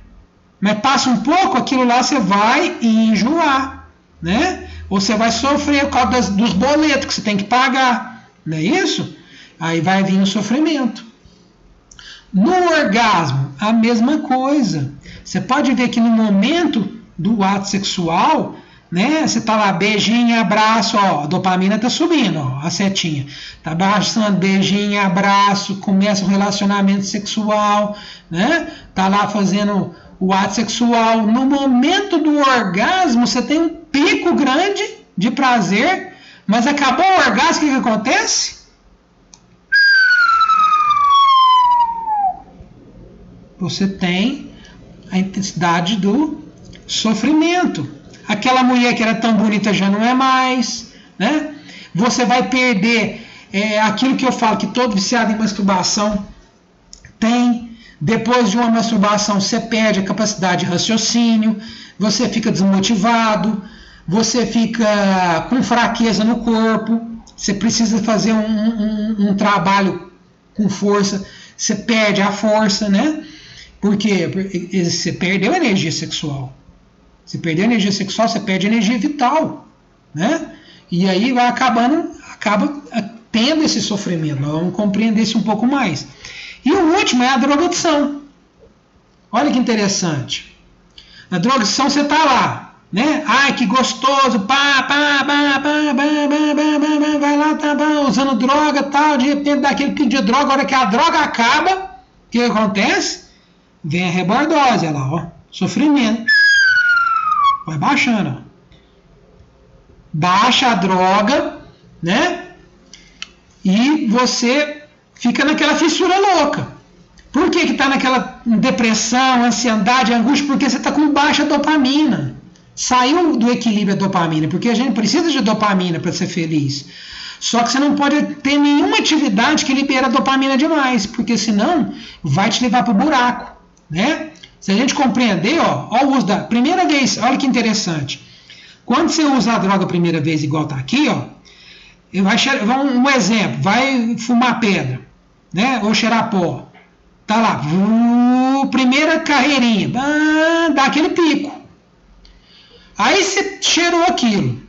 mas passa um pouco, aquilo lá você vai enjoar, né? Ou você vai sofrer por causa dos boletos que você tem que pagar, não é isso? Aí vai vir o sofrimento. No orgasmo, a mesma coisa. Você pode ver que no momento do ato sexual, né? Você tá lá, beijinho, abraço, ó, a dopamina tá subindo, ó, a setinha. Tá baixando, beijinho, abraço, começa o relacionamento sexual, né? Tá lá fazendo o ato sexual. No momento do orgasmo, você tem um pico grande de prazer, mas acabou o orgasmo, o que acontece? Você tem a intensidade do sofrimento. Aquela mulher que era tão bonita já não é mais, né? Você vai perder aquilo que eu falo, que todo viciado em masturbação tem. Depois de uma masturbação, você perde a capacidade de raciocínio, você fica desmotivado, você fica com fraqueza no corpo, você precisa fazer um trabalho com força, você perde a força, né? Por quê? Porque você perdeu a energia sexual. Você perdeu a energia sexual, você perde a energia vital, né? E aí acaba tendo esse sofrimento. Nós vamos compreender isso um pouco mais. E o último é a drogadição. Olha que interessante. Na drogadição você tá lá, né? Ai, que gostoso, vai lá, tá usando droga, tal, de repente dá aquele pico de droga, a hora que a droga acaba, o que acontece? Vem a rebordose, olha lá, ó, sofrimento. Vai baixando, ó. Baixa a droga, né? E você fica naquela fissura louca. Por que está naquela depressão, ansiedade, angústia? Porque você está com baixa dopamina. Saiu do equilíbrio a dopamina, porque a gente precisa de dopamina para ser feliz. Só que você não pode ter nenhuma atividade que libera dopamina demais, porque senão vai te levar para o buraco, né? Se a gente compreender, ó o uso da primeira vez, olha que interessante. Quando você usa a droga a primeira vez, igual está aqui, ó, um exemplo, vai fumar pedra, né? Ou cheirar pó. Tá lá, primeira carreirinha, dá aquele pico. Aí você cheirou aquilo,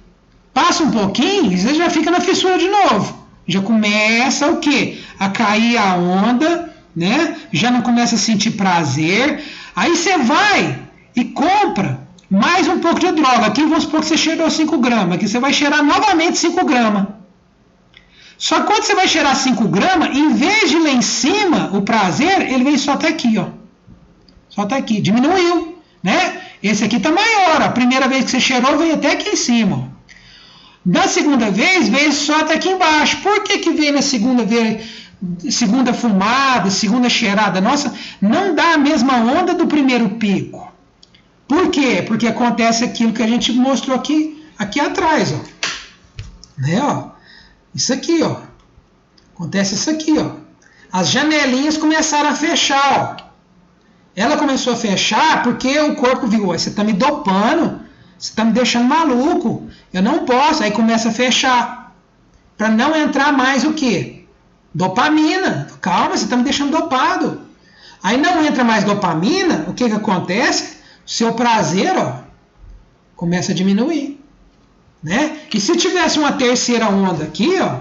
passa um pouquinho, você já fica na fissura de novo. Já começa o quê? A cair a onda, né? Já não começa a sentir prazer. Aí você vai e compra mais um pouco de droga. Aqui vamos supor que você cheirou 5 gramas, aqui você vai cheirar novamente 5 gramas. Só que quando você vai cheirar 5 gramas, em vez de lá em cima, o prazer, ele vem só até aqui, ó. Só até aqui, diminuiu, né? Esse aqui tá maior, a primeira vez que você cheirou, veio até aqui em cima, ó. Da segunda vez, veio só até aqui embaixo. Por que veio na segunda vez, segunda fumada, segunda cheirada? Nossa, não dá a mesma onda do primeiro pico. Por quê? Porque acontece aquilo que a gente mostrou aqui atrás, ó. Né, ó? Isso aqui, ó. Acontece isso aqui, ó. As janelinhas começaram a fechar, ó. Ela começou a fechar porque o corpo viu, você tá me dopando, você tá me deixando maluco, eu não posso. Aí começa a fechar. Para não entrar mais o quê? Dopamina. Calma, você tá me deixando dopado. Aí não entra mais dopamina, o que acontece? O seu prazer, ó, começa a diminuir. Né? E se tivesse uma terceira onda aqui, ó,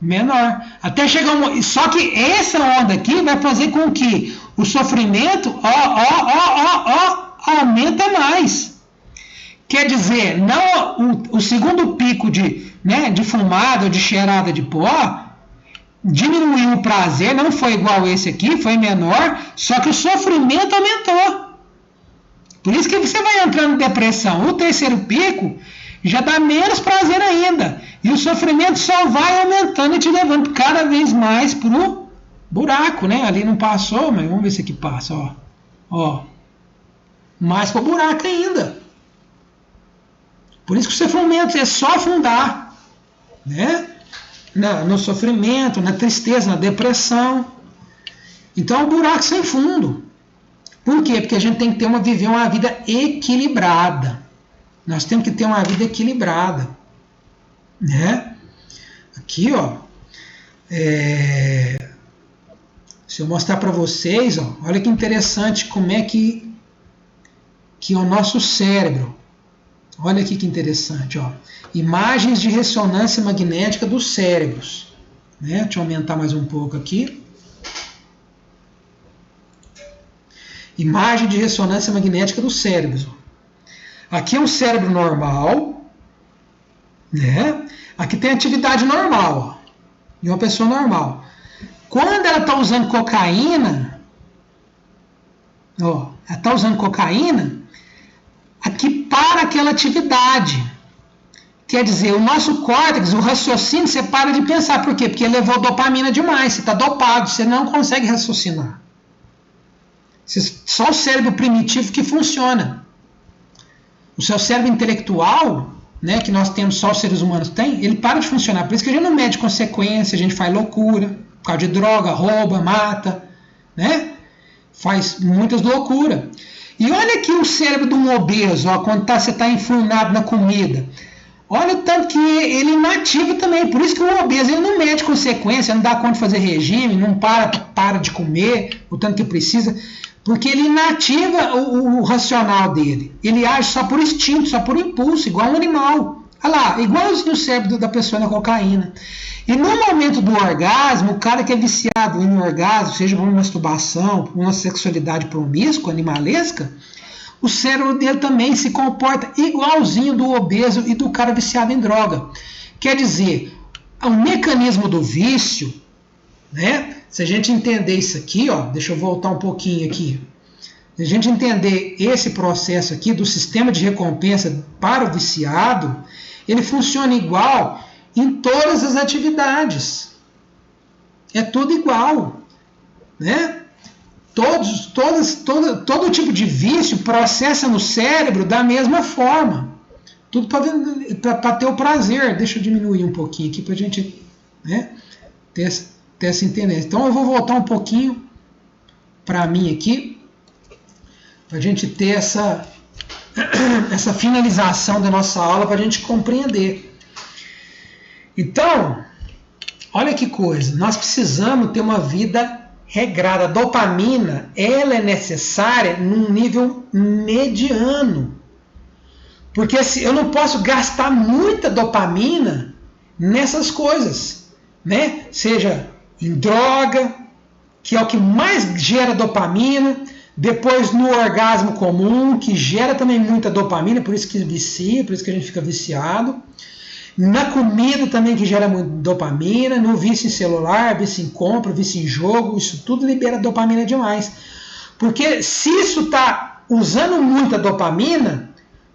menor, até chegar só que essa onda aqui vai fazer com que o sofrimento, aumenta mais. Quer dizer, não o segundo pico de fumada ou de cheirada de pó diminuiu o prazer, não foi igual esse aqui, foi menor, só que o sofrimento aumentou. Por isso que você vai entrando em depressão. O terceiro pico já dá menos prazer ainda. E o sofrimento só vai aumentando e te levando cada vez mais pro buraco, né? Ali não passou, mas vamos ver se aqui passa, ó. Ó. Mais para o buraco ainda. Por isso que o sofrimento é só afundar, né? No sofrimento, na tristeza, na depressão. Então é um buraco sem fundo. Por quê? Porque a gente tem que viver uma vida equilibrada. Nós temos que ter uma vida equilibrada, né? Aqui, ó, se eu mostrar para vocês, ó, olha que interessante como é que é o nosso cérebro. Olha aqui que interessante, ó. Imagens de ressonância magnética dos cérebros, né? Deixa eu aumentar mais um pouco aqui. Imagem de ressonância magnética dos cérebros. Aqui é um cérebro normal, né? Aqui tem atividade normal, ó, de uma pessoa normal. Quando ela está usando cocaína, ó, ela está usando cocaína, aqui para aquela atividade. Quer dizer, o nosso córtex, o raciocínio, você para de pensar. Por quê? Porque ele levou dopamina demais, você está dopado, você não consegue raciocinar. Só o cérebro primitivo que funciona. O seu cérebro intelectual, né, que nós temos, só os seres humanos têm, ele para de funcionar. Por isso que a gente não mede consequência, a gente faz loucura, por causa de droga, rouba, mata, né? Faz muitas loucuras. E olha aqui o cérebro de um obeso, ó, quando você está enfurnado na comida. Olha o tanto que ele inativa também. Por isso que o obeso ele não mede consequência, não dá conta de fazer regime, não para de comer o tanto que precisa. Porque ele inativa o racional dele. Ele age só por instinto, só por impulso, igual um animal. Olha lá, igualzinho o cérebro da pessoa na cocaína. E no momento do orgasmo, o cara que é viciado em orgasmo, seja por uma masturbação, por uma sexualidade promíscua, animalesca, o cérebro dele também se comporta igualzinho do obeso e do cara viciado em droga. Quer dizer, o mecanismo do vício, né? Se a gente entender isso aqui, ó, deixa eu voltar um pouquinho aqui. Se a gente entender esse processo aqui do sistema de recompensa para o viciado, ele funciona igual em todas as atividades. É tudo igual, né? Todo tipo de vício processa no cérebro da mesma forma. Tudo para ter o prazer. Deixa eu diminuir um pouquinho aqui para a gente, né, ter essa entendência. Então eu vou voltar um pouquinho para mim aqui, para a gente ter essa finalização da nossa aula, para a gente compreender. Então, olha que coisa, nós precisamos ter uma vida regrada. A dopamina, ela é necessária num nível mediano. Porque eu não posso gastar muita dopamina nessas coisas, né? Seja em droga, que é o que mais gera dopamina, depois no orgasmo comum, que gera também muita dopamina, por isso que vicia, por isso que a gente fica viciado. Na comida também, que gera muito dopamina, no vício em celular, vício em compra, vício em jogo, isso tudo libera dopamina demais. Porque se isso está usando muita dopamina,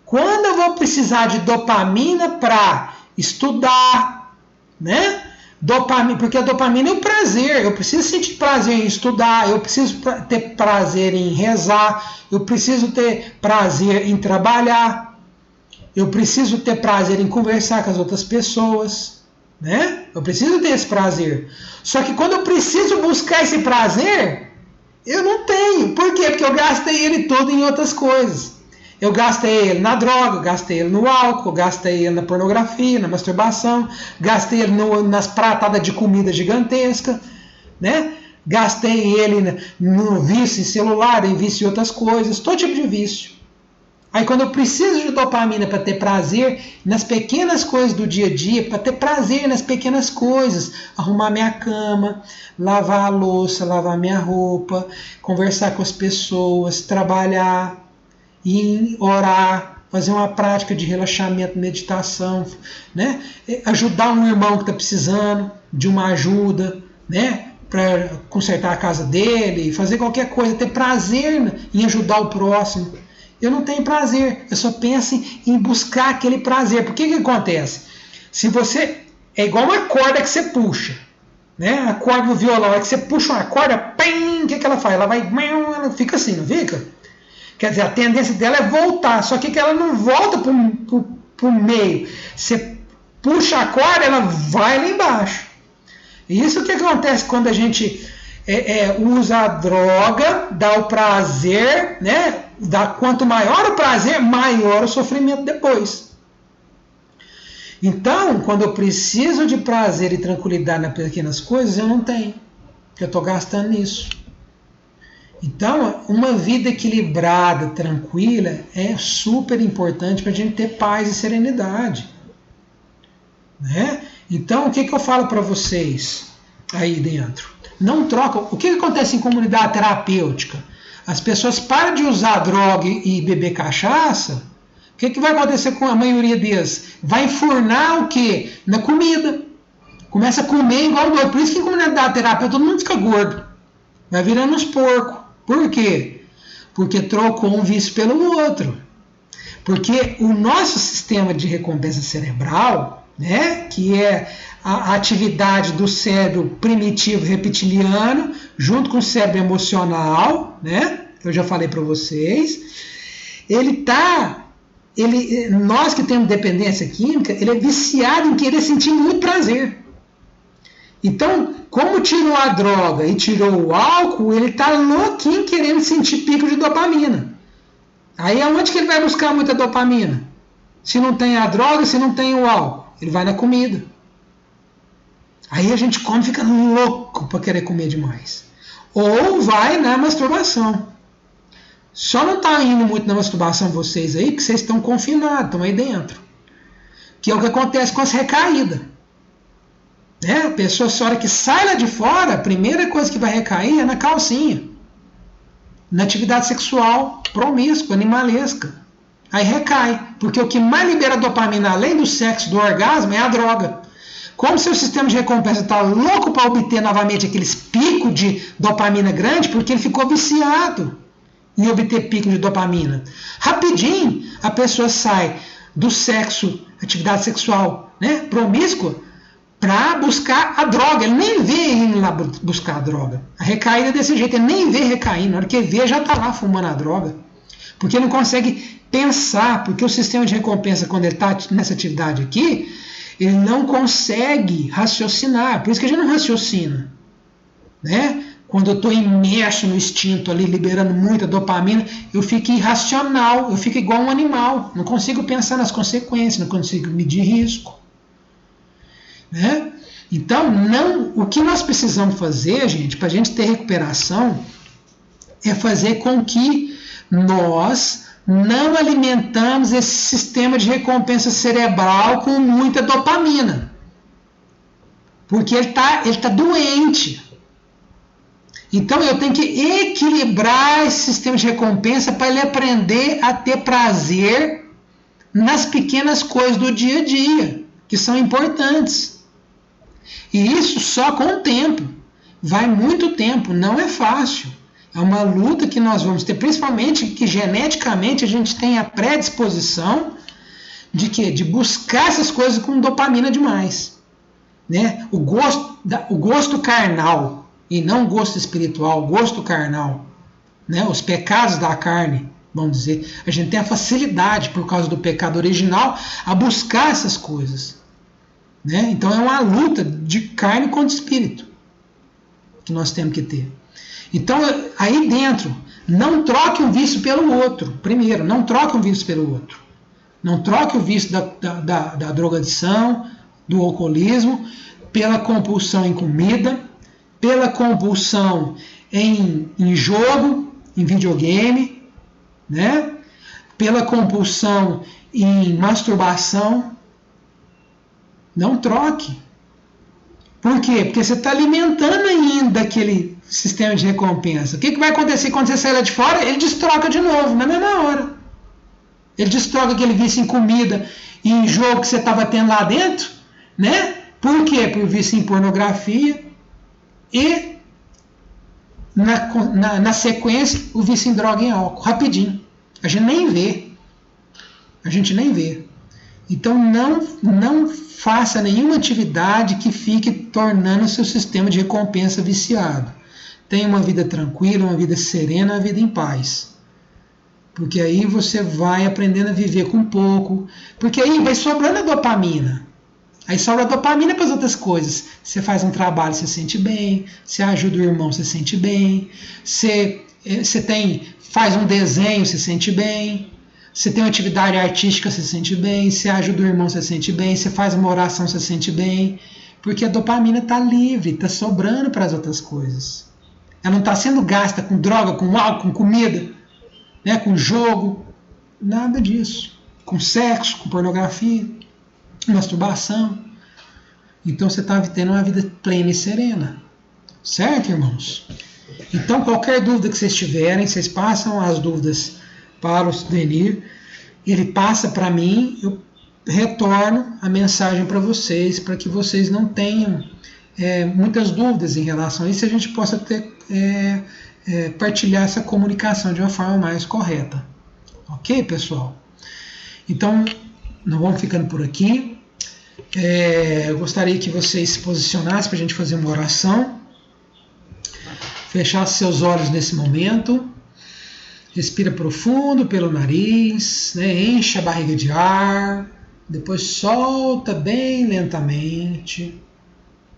quando eu vou precisar de dopamina para estudar, né? Dopamina, porque a dopamina é o prazer, eu preciso sentir prazer em estudar, eu preciso ter prazer em rezar, eu preciso ter prazer em trabalhar, eu preciso ter prazer em conversar com as outras pessoas, né? Eu preciso ter esse prazer. Só que quando eu preciso buscar esse prazer, eu não tenho. Por quê? Porque eu gastei ele todo em outras coisas. Eu gastei ele na droga, eu gastei ele no álcool, eu gastei ele na pornografia, na masturbação, gastei ele nas pratadas de comida gigantesca, né? Gastei ele no vício em celular, em vício em outras coisas, todo tipo de vício. Aí quando eu preciso de dopamina para ter prazer nas pequenas coisas do dia a dia, para ter prazer nas pequenas coisas, arrumar minha cama, lavar a louça, lavar minha roupa, conversar com as pessoas, trabalhar, ir orar, fazer uma prática de relaxamento, meditação, né? Ajudar um irmão que está precisando de uma ajuda, né? Para consertar a casa dele, fazer qualquer coisa, ter prazer em ajudar o próximo. Eu não tenho prazer, eu só penso em buscar aquele prazer. Por que acontece? Se você é igual uma corda que você puxa, né? A corda do violão, é que você puxa uma corda, pim, o que ela faz? Ela fica assim, não fica? Quer dizer, a tendência dela é voltar, só que ela não volta para o meio. Você puxa a corda, ela vai lá embaixo. E isso que acontece quando a gente usa a droga, dá o prazer, né? Quanto maior o prazer, maior o sofrimento depois. Então, quando eu preciso de prazer e tranquilidade nas pequenas coisas, eu não tenho, porque eu estou gastando nisso. Então, uma vida equilibrada, tranquila, é super importante para a gente ter paz e serenidade. Né? Então, o que eu falo para vocês aí dentro? Não trocam. O que acontece em comunidade terapêutica? As pessoas param de usar droga e beber cachaça. O que vai acontecer com a maioria deles? Vai enfurnar o quê? Na comida. Começa a comer igual doido. Por isso que em comunidade terapêutica todo mundo fica gordo. Vai virando uns porcos. Por quê? Porque trocou um vício pelo outro. Porque o nosso sistema de recompensa cerebral, né, que é a atividade do cérebro primitivo reptiliano, junto com o cérebro emocional, né, que eu já falei para vocês, nós que temos dependência química, ele é viciado em querer sentir muito prazer. Então, como tirou a droga e tirou o álcool, ele está louquinho querendo sentir pico de dopamina. Aí aonde que ele vai buscar muita dopamina? Se não tem a droga, se não tem o álcool, ele vai na comida. Aí a gente come e fica louco para querer comer demais. Ou vai na masturbação. Só não está indo muito na masturbação vocês aí, porque vocês estão confinados, estão aí dentro. Que é o que acontece com as recaídas. Né? A pessoa, a hora que sai lá de fora, a primeira coisa que vai recair é na calcinha. Na atividade sexual promíscua, animalesca. Aí recai, porque o que mais libera dopamina, além do sexo, do orgasmo, é a droga. Como seu sistema de recompensa está louco para obter novamente aqueles picos de dopamina grande, porque ele ficou viciado em obter pico de dopamina. Rapidinho, a pessoa sai do sexo, atividade sexual, né, promíscua, para buscar a droga. Ele nem vê indo lá buscar a droga. A recaída é desse jeito, ele nem vê recaindo. Na hora que vê, já está lá fumando a droga. Porque não consegue pensar, porque o sistema de recompensa, quando ele está nessa atividade aqui, ele não consegue raciocinar. Por isso que a gente não raciocina. Né? Quando eu estou imerso no instinto ali, liberando muita dopamina, eu fico irracional, eu fico igual um animal. Não consigo pensar nas consequências, não consigo medir risco. Né? Então, o que nós precisamos fazer, gente, para a gente ter recuperação, é fazer com que nós não alimentamos esse sistema de recompensa cerebral com muita dopamina. Porque ele tá doente. Então, eu tenho que equilibrar esse sistema de recompensa para ele aprender a ter prazer nas pequenas coisas do dia a dia, que são importantes. E isso só com o tempo. Vai muito tempo, não é fácil. É uma luta que nós vamos ter, principalmente que geneticamente a gente tem a predisposição de quê? De buscar essas coisas com dopamina demais. Né? O gosto carnal, e não o gosto espiritual, o gosto carnal. Né? Os pecados da carne, vamos dizer. A gente tem a facilidade, por causa do pecado original, a buscar essas coisas. Né? Então é uma luta de carne contra espírito que nós temos que ter. Então aí dentro, não troque um vício pelo outro. Primeiro, não troque um vício pelo outro. Não troque o vício da drogadição, do alcoolismo, pela compulsão em comida, pela compulsão em jogo, em videogame, né? Pela compulsão em masturbação. Não troque. Por quê? Porque você está alimentando ainda aquele sistema de recompensa. O que vai acontecer quando você sair lá de fora? Ele destroca de novo, na mesma hora. Ele destroca aquele vício em comida e em jogo que você estava tendo lá dentro, né? Por quê? Por vício em pornografia e, na sequência, o vício em droga e em álcool. Rapidinho. A gente nem vê. Então não faça nenhuma atividade que fique tornando o seu sistema de recompensa viciado. Tenha uma vida tranquila, uma vida serena, uma vida em paz. Porque aí você vai aprendendo a viver com pouco. Porque aí vai sobrando a dopamina. Aí sobra a dopamina para as outras coisas. Você faz um trabalho, você se sente bem. Você ajuda o irmão, você se sente bem. Você faz um desenho, você se sente bem. Você tem uma atividade artística, você se sente bem. Você ajuda o irmão, você se sente bem. Você faz uma oração, você se sente bem. Porque a dopamina está livre, está sobrando para as outras coisas. Ela não está sendo gasta com droga, com álcool, com comida, né, com jogo. Nada disso. Com sexo, com pornografia, masturbação. Então você está tendo uma vida plena e serena. Certo, irmãos? Então, qualquer dúvida que vocês tiverem, vocês passam as dúvidas para o Denir. Ele passa para mim, eu retorno a mensagem para vocês, para que vocês não tenham muitas dúvidas em relação a isso, e a gente possa ter, partilhar essa comunicação de uma forma mais correta. Ok, pessoal? Então, nós vamos ficando por aqui. Eu gostaria que vocês se posicionassem para a gente fazer uma oração. Fechasse seus olhos nesse momento. Respira profundo pelo nariz, né? Enche a barriga de ar. Depois solta bem lentamente,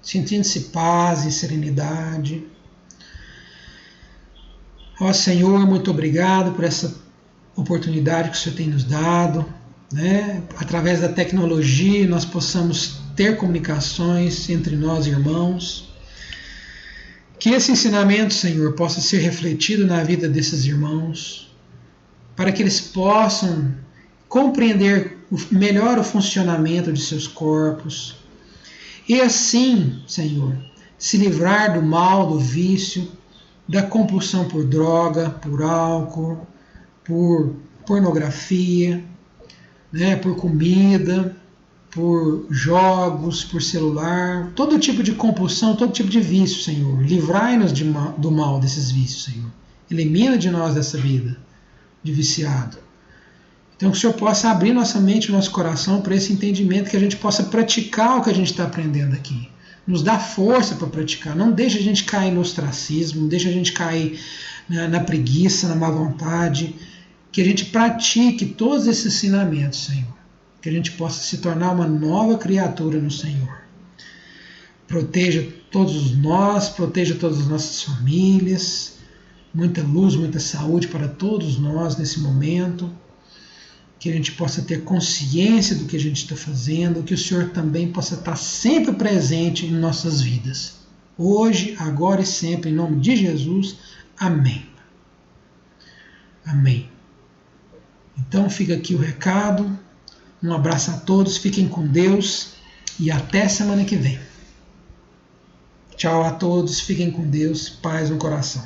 sentindo-se paz e serenidade. Ó Senhor, muito obrigado por essa oportunidade que o Senhor tem nos dado, né? Através da tecnologia nós possamos ter comunicações entre nós irmãos. Que esse ensinamento, Senhor, possa ser refletido na vida desses irmãos, para que eles possam compreender melhor o funcionamento de seus corpos e assim, Senhor, se livrar do mal, do vício, da compulsão por droga, por álcool, por pornografia, né, por comida, por jogos, por celular, todo tipo de compulsão, todo tipo de vício, Senhor. Livrai-nos do mal desses vícios, Senhor. Elimina de nós dessa vida de viciado. Então que o Senhor possa abrir nossa mente e nosso coração para esse entendimento, que a gente possa praticar o que a gente está aprendendo aqui. Nos dá força para praticar. Não deixa a gente cair no ostracismo, não deixa a gente cair na preguiça, na má vontade. Que a gente pratique todos esses ensinamentos, Senhor. Que a gente possa se tornar uma nova criatura no Senhor. Proteja todos nós, proteja todas as nossas famílias. Muita luz, muita saúde para todos nós nesse momento. Que a gente possa ter consciência do que a gente está fazendo, que o Senhor também possa estar sempre presente em nossas vidas. Hoje, agora e sempre, em nome de Jesus. Amém. Amém. Então fica aqui o recado. Um abraço a todos, fiquem com Deus e até semana que vem. Tchau a todos, fiquem com Deus, paz no coração.